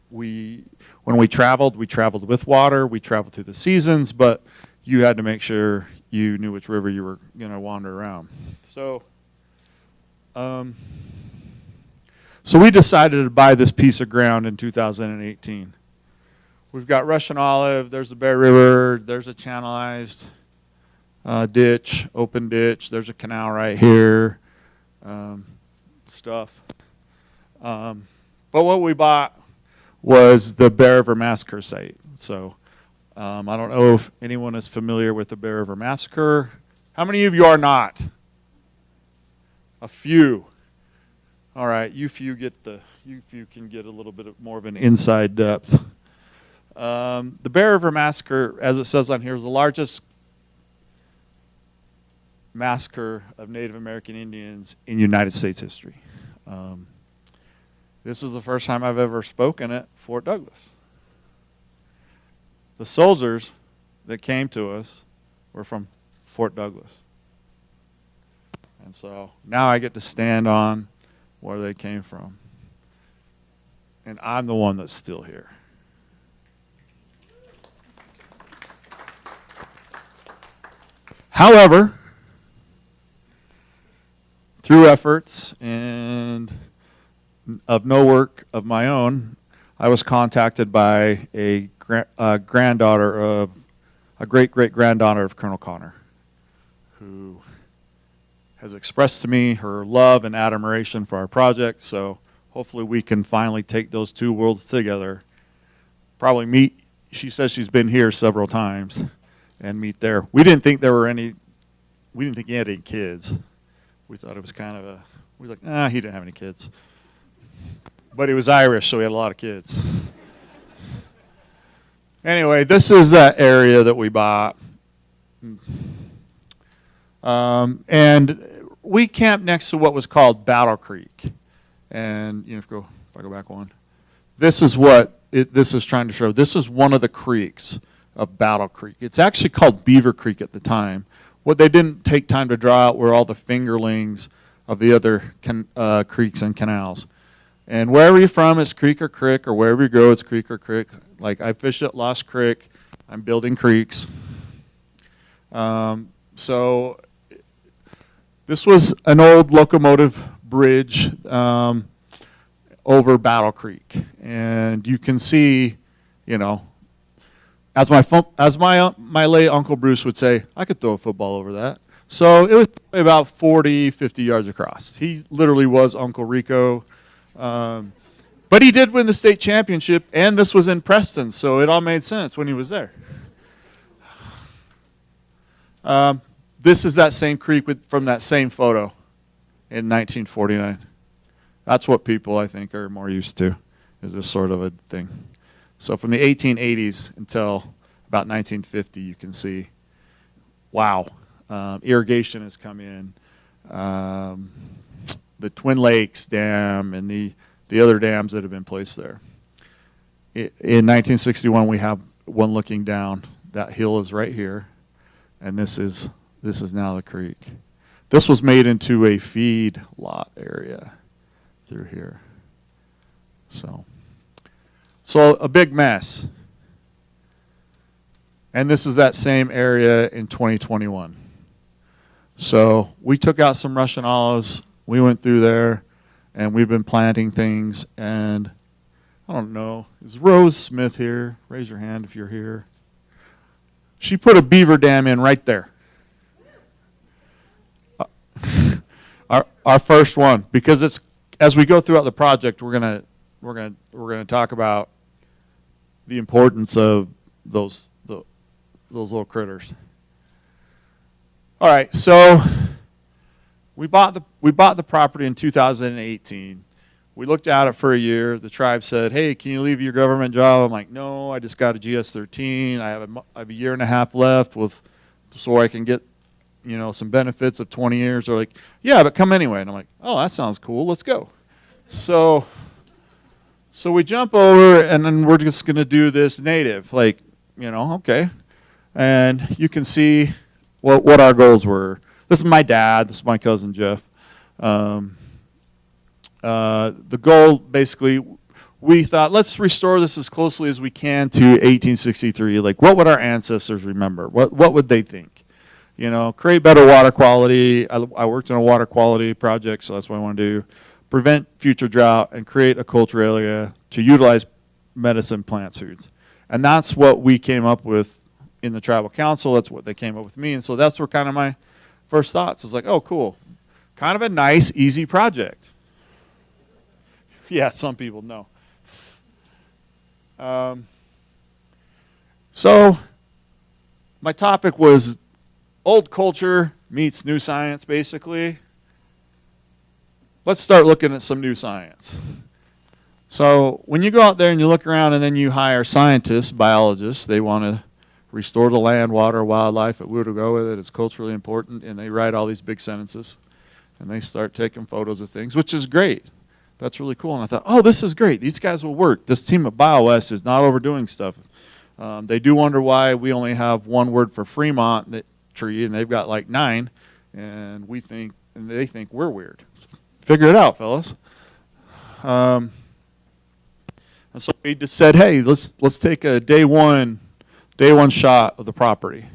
when we traveled with water, we traveled through the seasons, but you had to make sure you knew which river you were going to wander around. So, so we decided to buy this piece of ground in 2018. We've got Russian olive, there's the Bear River, there's a channelized ditch, open ditch, there's a canal right here, stuff. But what we bought was the Bear River Massacre site. So I don't know if anyone is familiar with the Bear River Massacre. How many of you are not? A few. All right, you few can get a little bit more of an inside depth. The Bear River Massacre, as it says on here, is the largest massacre of Native American Indians in United States history. This is the first time I've ever spoken at Fort Douglas. The soldiers that came to us were from Fort Douglas. And so now I get to stand on where they came from. And I'm the one that's still here. However, through efforts and of no work of my own, I was contacted by a granddaughter of, a great-great-granddaughter of Colonel Connor, who has expressed to me her love and admiration for our project, so hopefully we can finally take those two worlds together. Probably meet, she says she's been here several times, and meet there. We didn't think he had any kids. We thought it was kind of a, we were like, he didn't have any kids. But he was Irish, so he had a lot of kids. Anyway, this is that area that we bought. And we camped next to what was called Battle Creek. And if I go back one, this is what this is trying to show. This is one of the creeks of Battle Creek. It's actually called Beaver Creek at the time. What they didn't take time to draw out were all the fingerlings of the other creeks and canals. And wherever you're from, it's creek or crick, or wherever you go, it's creek or crick. Like I fish at Lost Creek, I'm building creeks. So this was an old locomotive bridge over Battle Creek. And you can see, as my late Uncle Bruce would say, I could throw a football over that. So it was about 40, 50 yards across. He literally was Uncle Rico. But he did win the state championship, and this was in Preston, so it all made sense when he was there. This is that same creek from that same photo in 1949. That's what people, I think, are more used to, is this sort of a thing. So from the 1880s until about 1950, you can see, wow, irrigation has come in. The Twin Lakes Dam and the other dams that have been placed there. In 1961, we have one looking down. That hill is right here, and this is now the creek. This was made into a feed lot area through here. So a big mess. And this is that same area in 2021. So we took out some Russian olives. We went through there, and we've been planting things. And I don't know, is Rose Smith here? Raise your hand if you're here. She put a beaver dam in right there. Our first one, because it's, as we go throughout the project, we're gonna talk about the importance of those little critters. All right, so we bought the property in 2018. We looked at it for a year. The tribe said, "Hey, can you leave your government job?" I'm like, "No, I just got a GS-13. I have a year and a half left so I can get some benefits of 20 years." They're like, "Yeah, but come anyway." And I'm like, "Oh, that sounds cool. Let's go." So we jump over, and then we're just going to do this native, okay. And you can see what our goals were. This is my dad. This is my cousin Jeff. The goal, basically, we thought, let's restore this as closely as we can to 1863. Like, what would our ancestors remember? What would they think? You know, create better water quality. I worked in a water quality project, so that's what I want to do. Prevent future drought and create a culture area to utilize medicine plant foods. And that's what we came up with in the tribal council. That's what they came up with me. And so that's where kind of my first thoughts is like, oh, cool. Kind of a nice, easy project. Yeah, some people know. So my topic was old culture meets new science, basically. Let's start looking at some new science. So when you go out there and you look around and then you hire scientists, biologists, they want to restore the land, water, wildlife, it would go with it, it's culturally important, and they write all these big sentences. And they start taking photos of things, which is great. That's really cool. And I thought, oh, this is great. These guys will work. This team at BioWest is not overdoing stuff. They do wonder why we only have one word for Fremont that tree, and they've got like 9. And we think, and they think we're weird. Figure it out, fellas. And so we just said, hey, let's take a day one shot of the property.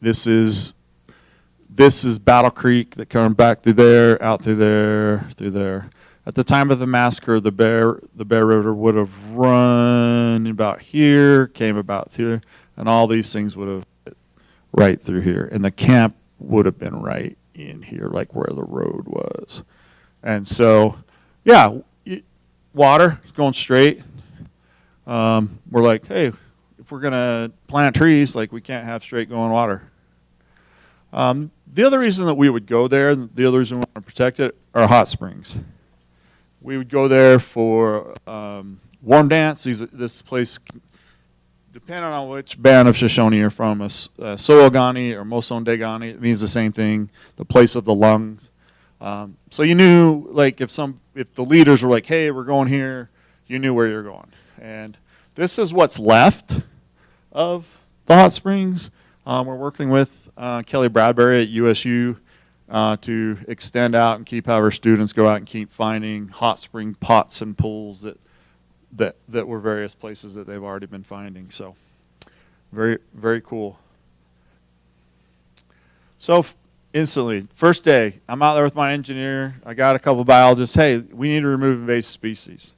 This is Battle Creek that comes back through there, out through there, through there. At the time of the massacre, the Bear River would have run about here, came about here, and all these things would have been right through here. And the camp would have been right in here, like where the road was. And so, yeah, water is going straight. We're like, hey, if we're going to plant trees, like we can't have straight going water. The other reason that we would go there, the other reason we want to protect it, are hot springs. We would go there for warm dance. This place, depending on which band of Shoshone you're from, Soogani or Mosondegani, it means the same thing, the place of the lungs. So you knew, like, if the leaders were like, hey, we're going here, you knew where you're going. And this is what's left of the hot springs. We're working with Kelly Bradbury at USU to extend out and keep our students go out and keep finding hot spring pots and pools that were various places that they've already been finding. So very, very cool. So instantly, first day, I'm out there with my engineer. I got a couple of biologists. Hey, we need to remove invasive species.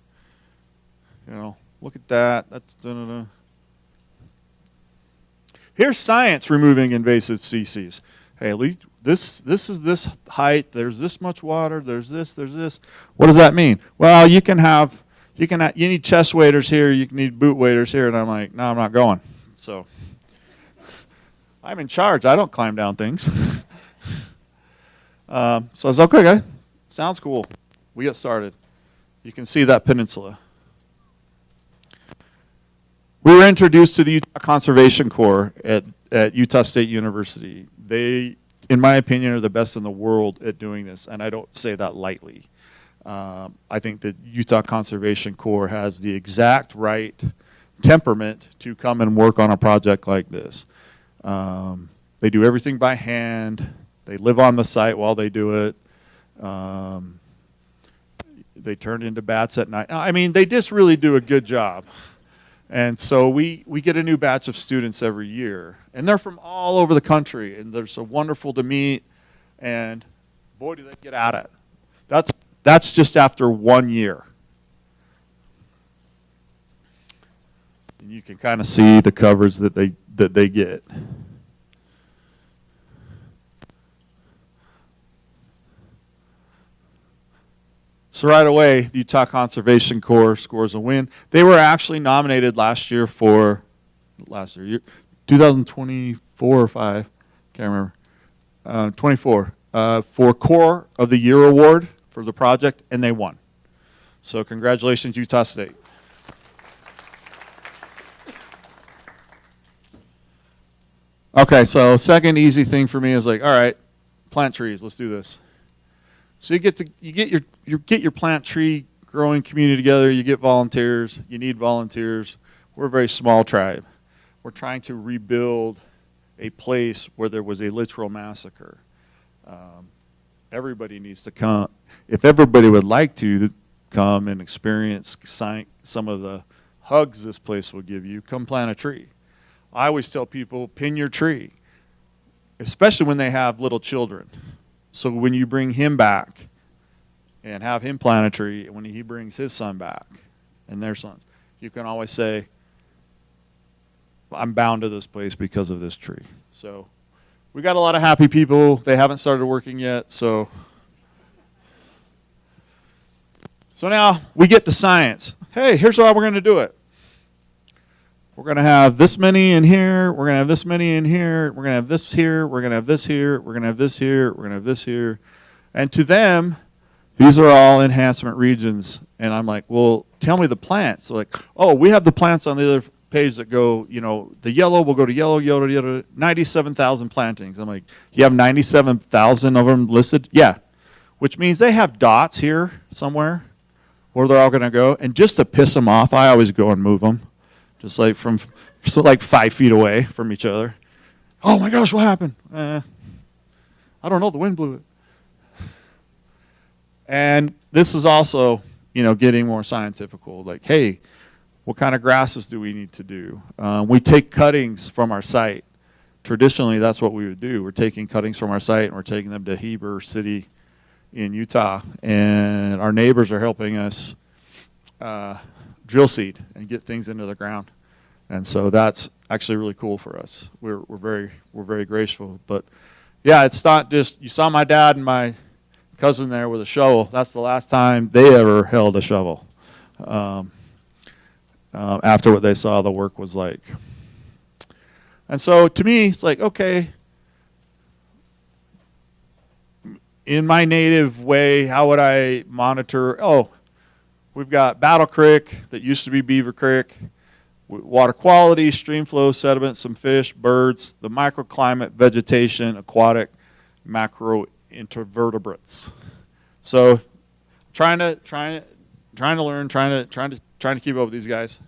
You know, look at that. That's da-da-da. Here's science removing invasive species. Hey, at least this is this height. There's this much water. There's this. What does that mean? Well, you need chest waders here. You need boot waders here. And I'm like, no, I'm not going. So I'm in charge. I don't climb down things. So I was like, okay, sounds cool. We get started. You can see that peninsula. We were introduced to the Utah Conservation Corps at Utah State University. They, in my opinion, are the best in the world at doing this, and I don't say that lightly. I think that Utah Conservation Corps has the exact right temperament to come and work on a project like this. They do everything by hand. They live on the site while they do it. They turn into bats at night. I mean, they just really do a good job. And so we get a new batch of students every year. And they're from all over the country. And they're so wonderful to meet. And boy, do they get at it. That's just after 1 year. And you can kind of see the coverage that they get. So right away, the Utah Conservation Corps scores a win. They were actually nominated last year, 2024 or 5, can't remember, 24, for Corps of the Year award for the project, and they won. So congratulations, Utah State. Okay, so second easy thing for me is like, all right, plant trees, let's do this. So you get your plant tree growing community together. You get volunteers. You need volunteers. We're a very small tribe. We're trying to rebuild a place where there was a literal massacre. Everybody needs to come. If everybody would like to, come and experience some of the hugs this place will give you, come plant a tree. I always tell people, pin your tree, especially when they have little children. So when you bring him back and have him plant a tree, and when he brings his son back and their sons, you can always say, I'm bound to this place because of this tree. So we got a lot of happy people. They haven't started working yet, so now we get to science. Hey, here's how we're going to do it. We're going to have this many in here. We're going to have this many in here. We're going to have this here. We're going to have this here. We're going to have this here. We're going to have this here. And to them, these are all enhancement regions. And I'm like, well, tell me the plants. So like, oh, we have the plants on the other page that go, you know, the yellow will go to yellow, yellow, yellow, 97,000 plantings. I'm like, you have 97,000 of them listed? Yeah. Which means they have dots here somewhere where they're all going to go. And just to piss them off, I always go and move them. Just like from like 5 feet away from each other. Oh my gosh, what happened? I don't know, the wind blew it. And this is also, you know, getting more scientifical. Like, hey, what kind of grasses do we need to do? We take cuttings from our site. Traditionally, that's what we would do. We're taking cuttings from our site and we're taking them to Heber City in Utah. And our neighbors are helping us drill seed and get things into the ground. And so that's actually really cool for us. We're very grateful. But yeah, it's not just, you saw my dad and my cousin there with a shovel. That's the last time they ever held a shovel after what they saw the work was like. And so to me, it's like, okay, in my native way, how would I monitor? Oh, we've got Battle Creek that used to be Beaver Creek. Water quality, stream flow, sediment, some fish, birds, the microclimate, vegetation, aquatic, macro invertebrates. So trying to learn, trying to keep up with these guys.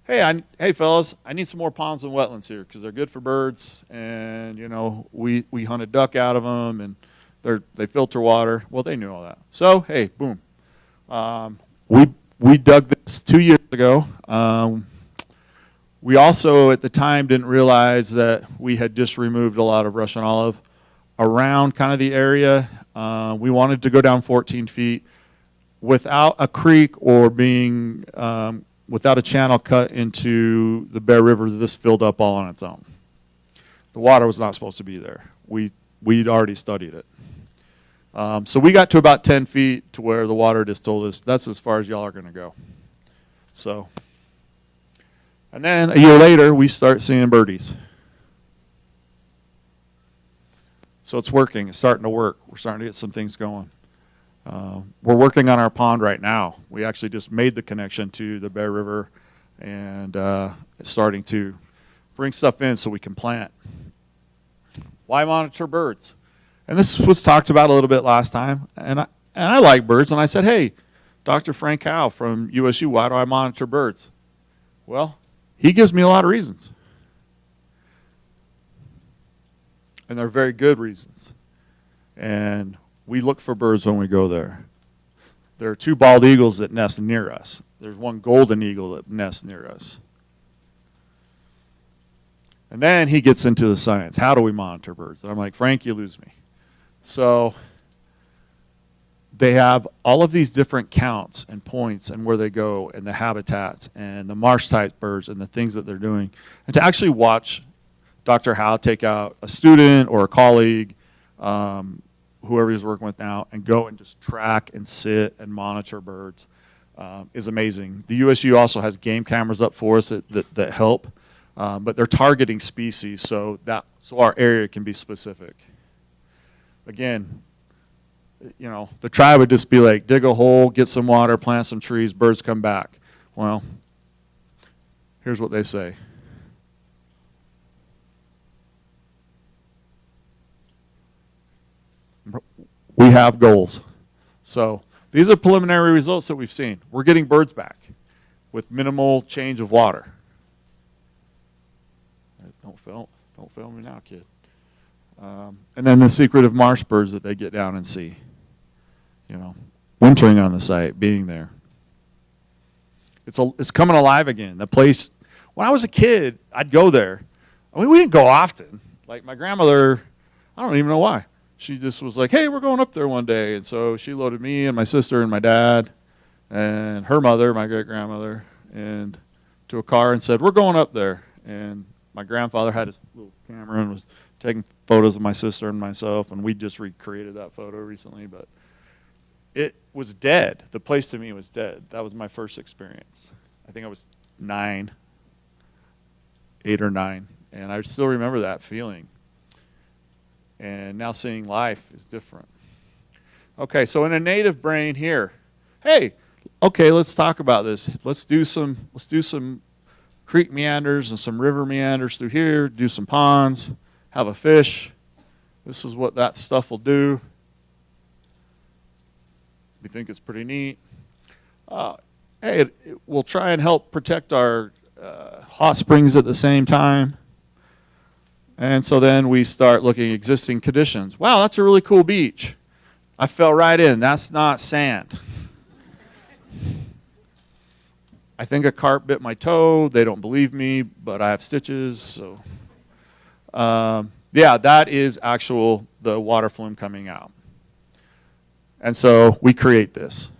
Hey fellas, I need some more ponds and wetlands here because they're good for birds, and you know we hunt a duck out of them, and they filter water. Well, they knew all that. So hey, boom, we dug this 2 years ago. We also at the time didn't realize that we had just removed a lot of Russian olive around kind of the area. We wanted to go down 14 feet without a creek or being without a channel cut into the Bear River. This filled up all on its own. The water was not supposed to be there. We'd already studied it. So we got to about 10 feet to where the water just told us that's as far as y'all are going to go. So, and then a year later, we start seeing birdies. So it's working. It's starting to work. We're starting to get some things going. We're working on our pond right now. We actually just made the connection to the Bear River, and it's starting to bring stuff in so we can plant. Why monitor birds? And this was talked about a little bit last time, and I like birds, and I said, hey, Dr. Frank Howe from USU, why do I monitor birds? Well, he gives me a lot of reasons. And they're very good reasons. And we look for birds when we go there. There are 2 bald eagles that nest near us. There's 1 golden eagle that nests near us. And then he gets into the science. How do we monitor birds? And I'm like, Frank, you lose me. So they have all of these different counts and points and where they go and the habitats and the marsh type birds and the things that they're doing. And to actually watch Dr. Howe take out a student or a colleague, whoever he's working with now, and go and just track and sit and monitor birds is amazing. The USU also has game cameras up for us that help, but they're targeting species so our area can be specific. Again, you know, the tribe would just be like, dig a hole, get some water, plant some trees, birds come back. Well, here's what they say. We have goals. So these are preliminary results that we've seen. We're getting birds back with minimal change of water. Don't film me now, kid. And then the secretive marsh birds that they get down and see. You know, wintering on the site, being there. It's coming alive again. The place, when I was a kid, I'd go there. I mean, we didn't go often. Like my grandmother, I don't even know why. She just was like, hey, we're going up there one day. And so she loaded me and my sister and my dad and her mother, my great-grandmother, and to a car and said, we're going up there. And my grandfather had his little camera and was taking photos of my sister and myself, and we just recreated that photo recently, but it was dead. The place to me was dead. That was my first experience. I think I was 8 or 9, and I still remember that feeling. And now seeing life is different. Okay, so in a native brain here, hey, okay, let's talk about this. Let's do some creek meanders and some river meanders through here, do some ponds, have a fish. This is what that stuff will do. We think it's pretty neat. Hey, we'll try and help protect our hot springs at the same time. And so then we start looking at existing conditions. Wow, that's a really cool beach. I fell right in. That's not sand. I think a carp bit my toe. They don't believe me, but I have stitches. So, yeah, that is the water flume coming out. And so we create this.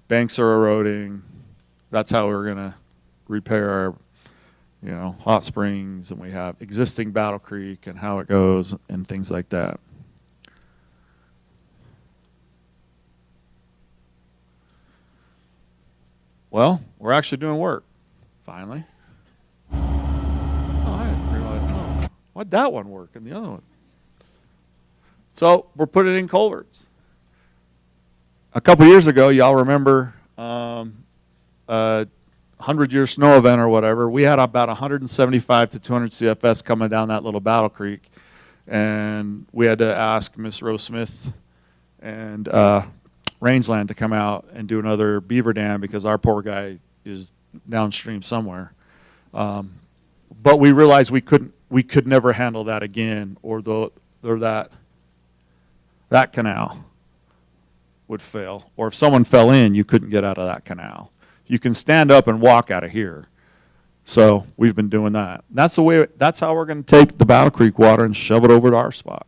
Banks are eroding. That's how we're going to repair our, hot springs, and we have existing Battle Creek and how it goes and things like that. Well, we're actually doing work, finally. Oh, I didn't realize, why'd that one work and the other one? So we're putting in culverts. A couple years ago, y'all remember 100-year snow event or whatever, we had about 175 to 200 CFS coming down that little Battle Creek, and we had to ask Miss Rose Smith and Rangeland to come out and do another beaver dam because our poor guy is downstream somewhere. But we realized we could never handle that again, or that canal would fail, or if someone fell in, you couldn't get out of that canal. You can stand up and walk out of here. So we've been doing that. That's how we're going to take the Battle Creek water and shove it over to our spot.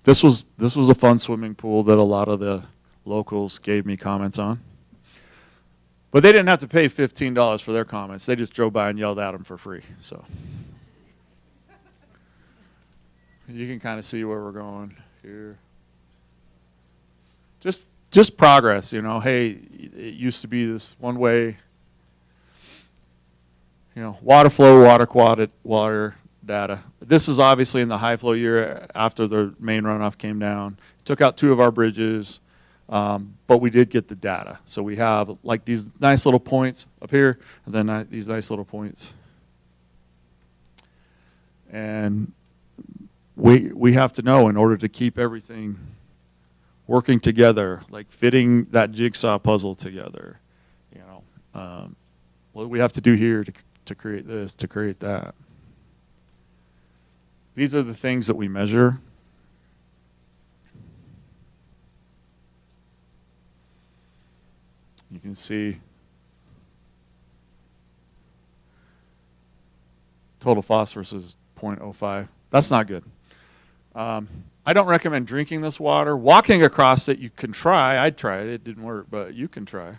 This was a fun swimming pool that a lot of the locals gave me comments on. But they didn't have to pay $15 for their comments. They just drove by and yelled at them for free. So you can kind of see where we're going here. Just progress, hey, it used to be this one way, water flow, water data. This is obviously in the high flow year after the main runoff came down. Took out 2 of our bridges, but we did get the data. So we have like these nice little points up here, and then these nice little points. And we have to know, in order to keep everything working together, like fitting that jigsaw puzzle together, what do we have to do here to create this, to create that? These are the things that we measure. You can see total phosphorus is 0.05. That's not good. I don't recommend drinking this water. Walking across it, you can try. I tried it. It didn't work, but you can try.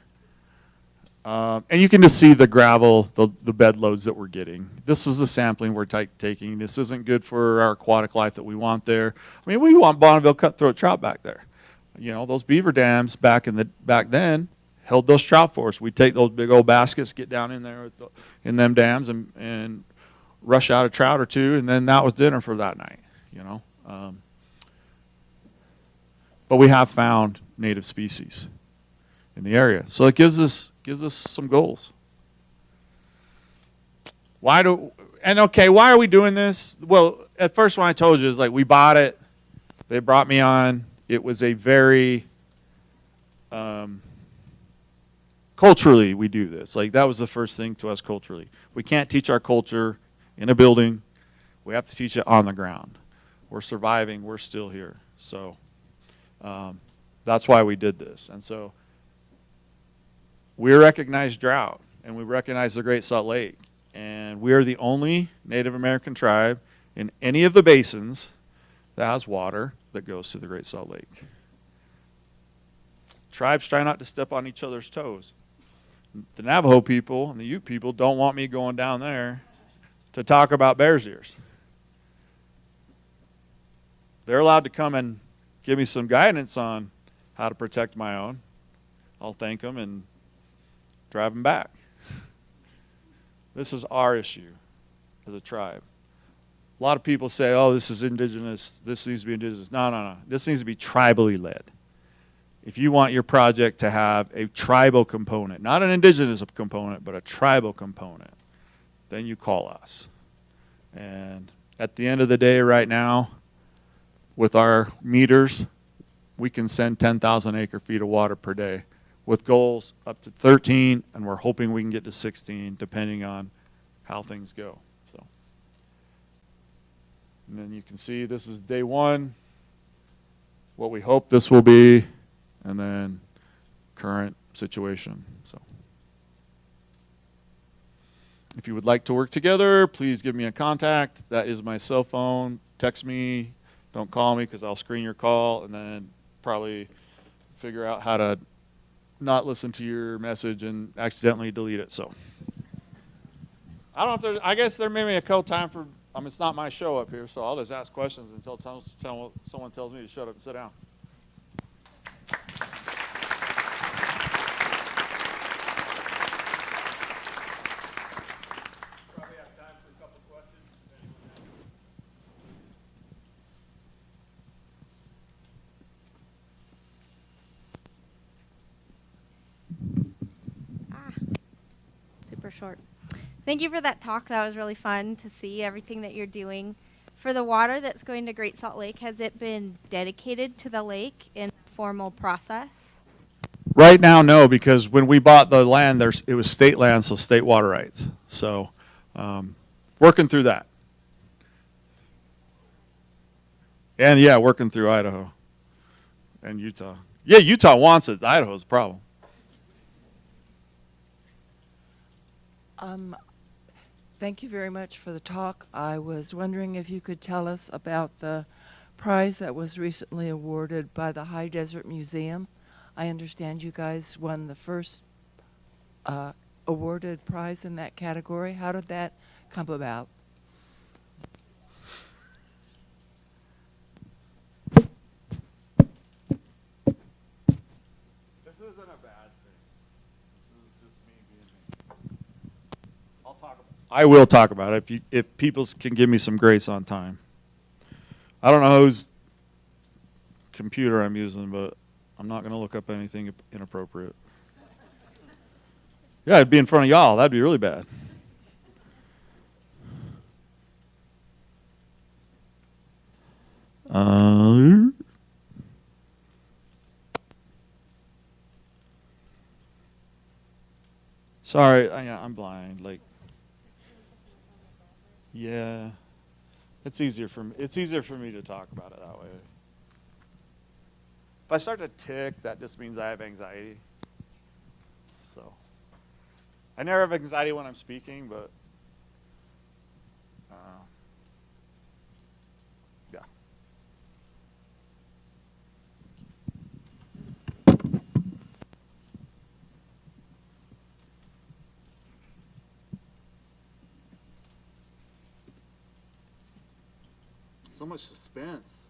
And you can just see the gravel, the bed loads that we're getting. This is the sampling we're taking. This isn't good for our aquatic life that we want there. I mean, we want Bonneville cutthroat trout back there. Those beaver dams back then held those trout for us. We'd take those big old baskets, get down in there in them dams and rush out a trout or 2, and then that was dinner for that night, But we have found native species in the area. So it gives us some goals. Why are we doing this? Well, at first when I told you, it's like we bought it. They brought me on. It was a very culturally we do this. Like that was the first thing to us culturally. We can't teach our culture in a building. We have to teach it on the ground. We're surviving. We're still here. So that's why we did this. And so we recognize drought, and we recognize the Great Salt Lake. And we are the only Native American tribe in any of the basins that has water that goes to the Great Salt Lake. Tribes try not to step on each other's toes. The Navajo people and the Ute people don't want me going down there to talk about Bears Ears. They're allowed to come and give me some guidance on how to protect my own. I'll thank them and drive them back. This is our issue as a tribe. A lot of people say, oh, this is indigenous, this needs to be indigenous. No, no, no. This needs to be tribally led. If you want your project to have a tribal component, not an indigenous component, but a tribal component, then you call us. And at the end of the day right now, with our meters, we can send 10,000 acre-feet of water per day with goals up to 13, and we're hoping we can get to 16 depending on how things go. So, and then you can see this is day one, what we hope this will be, and then current situation. So if you would like to work together, please give me a contact. That is my cell phone. Text me. Don't call me because I'll screen your call and then probably figure out how to not listen to your message and accidentally delete it. So I don't know if there's, I guess there may be a code time for, it's not my show up here, so I'll just ask questions until someone tells me to shut up and sit down. Super short. Thank you for that talk. That was really fun to see everything that you're doing. For the water that's going to Great Salt Lake, has it been dedicated to the lake in a formal process? Right now, no, because when we bought the land, it was state land, so state water rights. So working through that. And yeah, working through Idaho and Utah. Yeah, Utah wants it. Idaho's the problem. Thank you very much for the talk. I was wondering if you could tell us about the prize that was recently awarded by the High Desert Museum. I understand you guys won the first awarded prize in that category. How did that come about? This isn't a bad thing. This is just me being me. I'll talk about it. I will talk about it if people can give me some grace on time. I don't know whose computer I'm using, but I'm not going to look up anything inappropriate. Yeah, it'd be in front of y'all. That'd be really bad. Sorry, I'm blind. Like, yeah, it's easier for me. It's easier for me to talk about it that way. If I start to tick, that just means I have anxiety. So, I never have anxiety when I'm speaking, but yeah. So much suspense.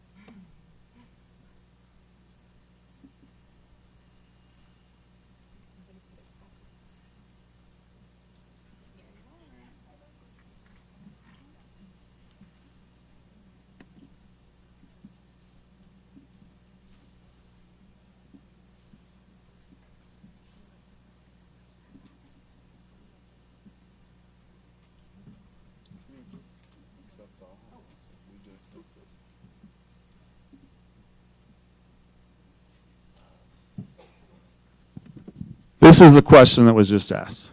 this is the question that was just asked.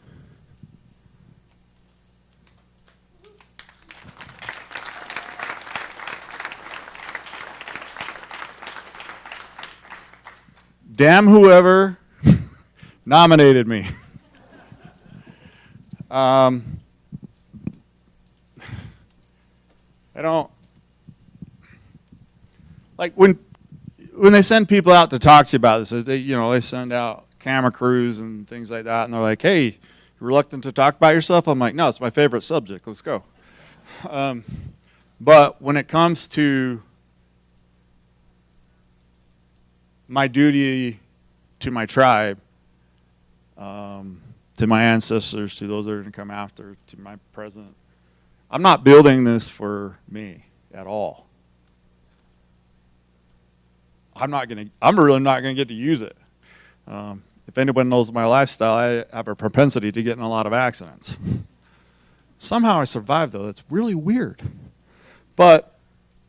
Damn whoever nominated me. I don't, like when they send people out to talk to you about this, they send out camera crews and things like that, and they're like, hey, you reluctant to talk about yourself? I'm like, no, it's my favorite subject, let's go. But when it comes to my duty to my tribe, to my ancestors, to those that are going to come after, to my present, I'm not building this for me at all. I'm really not going to get to use it. If anyone knows my lifestyle, I have a propensity to get in a lot of accidents. Somehow I survived, though. That's really weird. But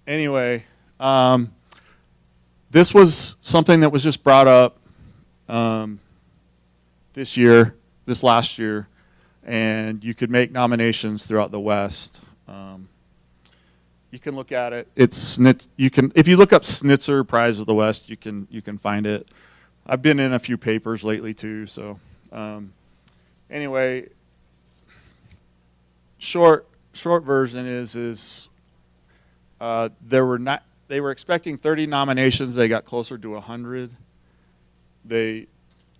anyway, this was something that was just brought up this last year, and you could make nominations throughout the West. You can look at it. If you look up Schnitzer Prize of the West, you can find it. I've been in a few papers lately too. So anyway, short version is they were expecting 30 nominations. They got closer to 100. They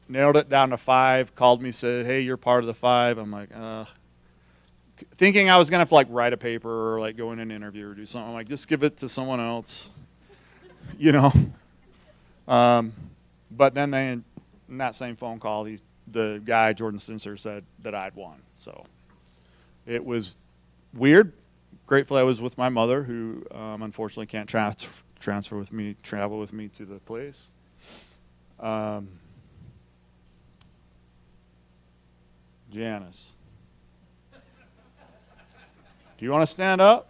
narrowed it down to 5. Called me, said, "Hey, you're part of the 5." I'm like, thinking I was gonna have to like write a paper or like go in an interview or do something. I'm like, just give it to someone else, you know. But then in that same phone call, the guy Jordan Stinser said that I'd won. So it was weird. Grateful I was with my mother, who unfortunately can't travel with me to the place. Janice. Do you want to stand up?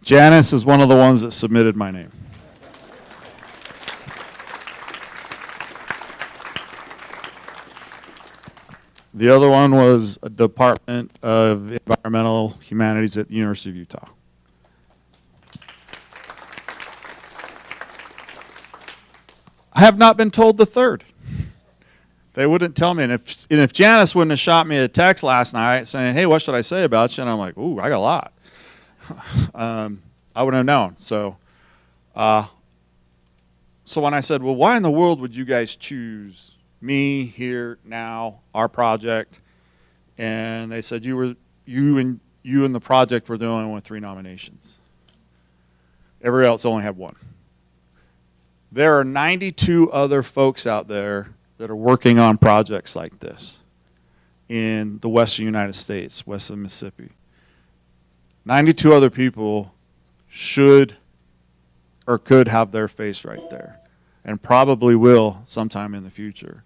Janice is one of the ones that submitted my name. The other one was a Department of Environmental Humanities at the University of Utah. I have not been told the third. They wouldn't tell me. And if Janice wouldn't have shot me a text last night saying, "Hey, what should I say about you?" And I'm like, "Ooh, I got a lot." I wouldn't have known. So when I said, "Well, why in the world would you guys choose me here now, our project?" And they said, you and the project were the only one with 3 nominations. Everybody else only had 1. There are 92 other folks out there that are working on projects like this in the western United States, west of Mississippi. 92 other people should or could have their face right there, and probably will sometime in the future.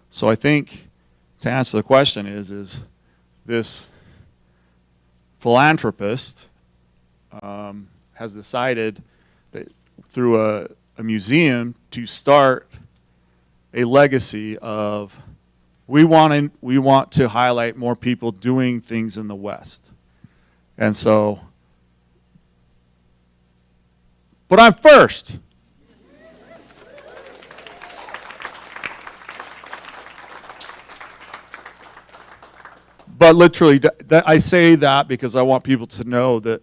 So I think, to answer the question, is this philanthropist has decided that through a museum to start a legacy of we want to highlight more people doing things in the West. And so, but I'm first. But literally, I say that because I want people to know that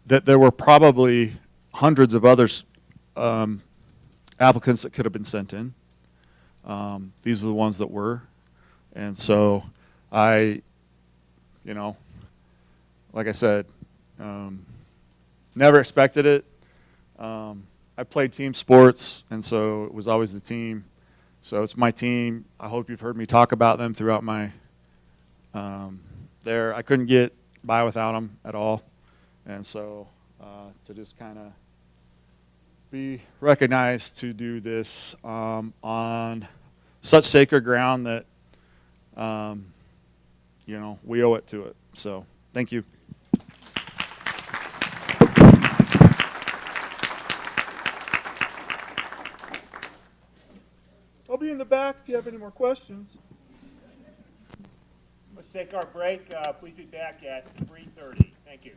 there were probably hundreds of others applicants that could have been sent in. These are the ones that were. And so like I said, never expected it. I played team sports, and so it was always the team. So it's my team. I hope you've heard me talk about them throughout my there. I couldn't get by without them at all. And so to just kind of be recognized to do this on such sacred ground that we owe it to it. So thank you. in the back if you have any more questions. Let's take our break. Please be back at 3:30. Thank you.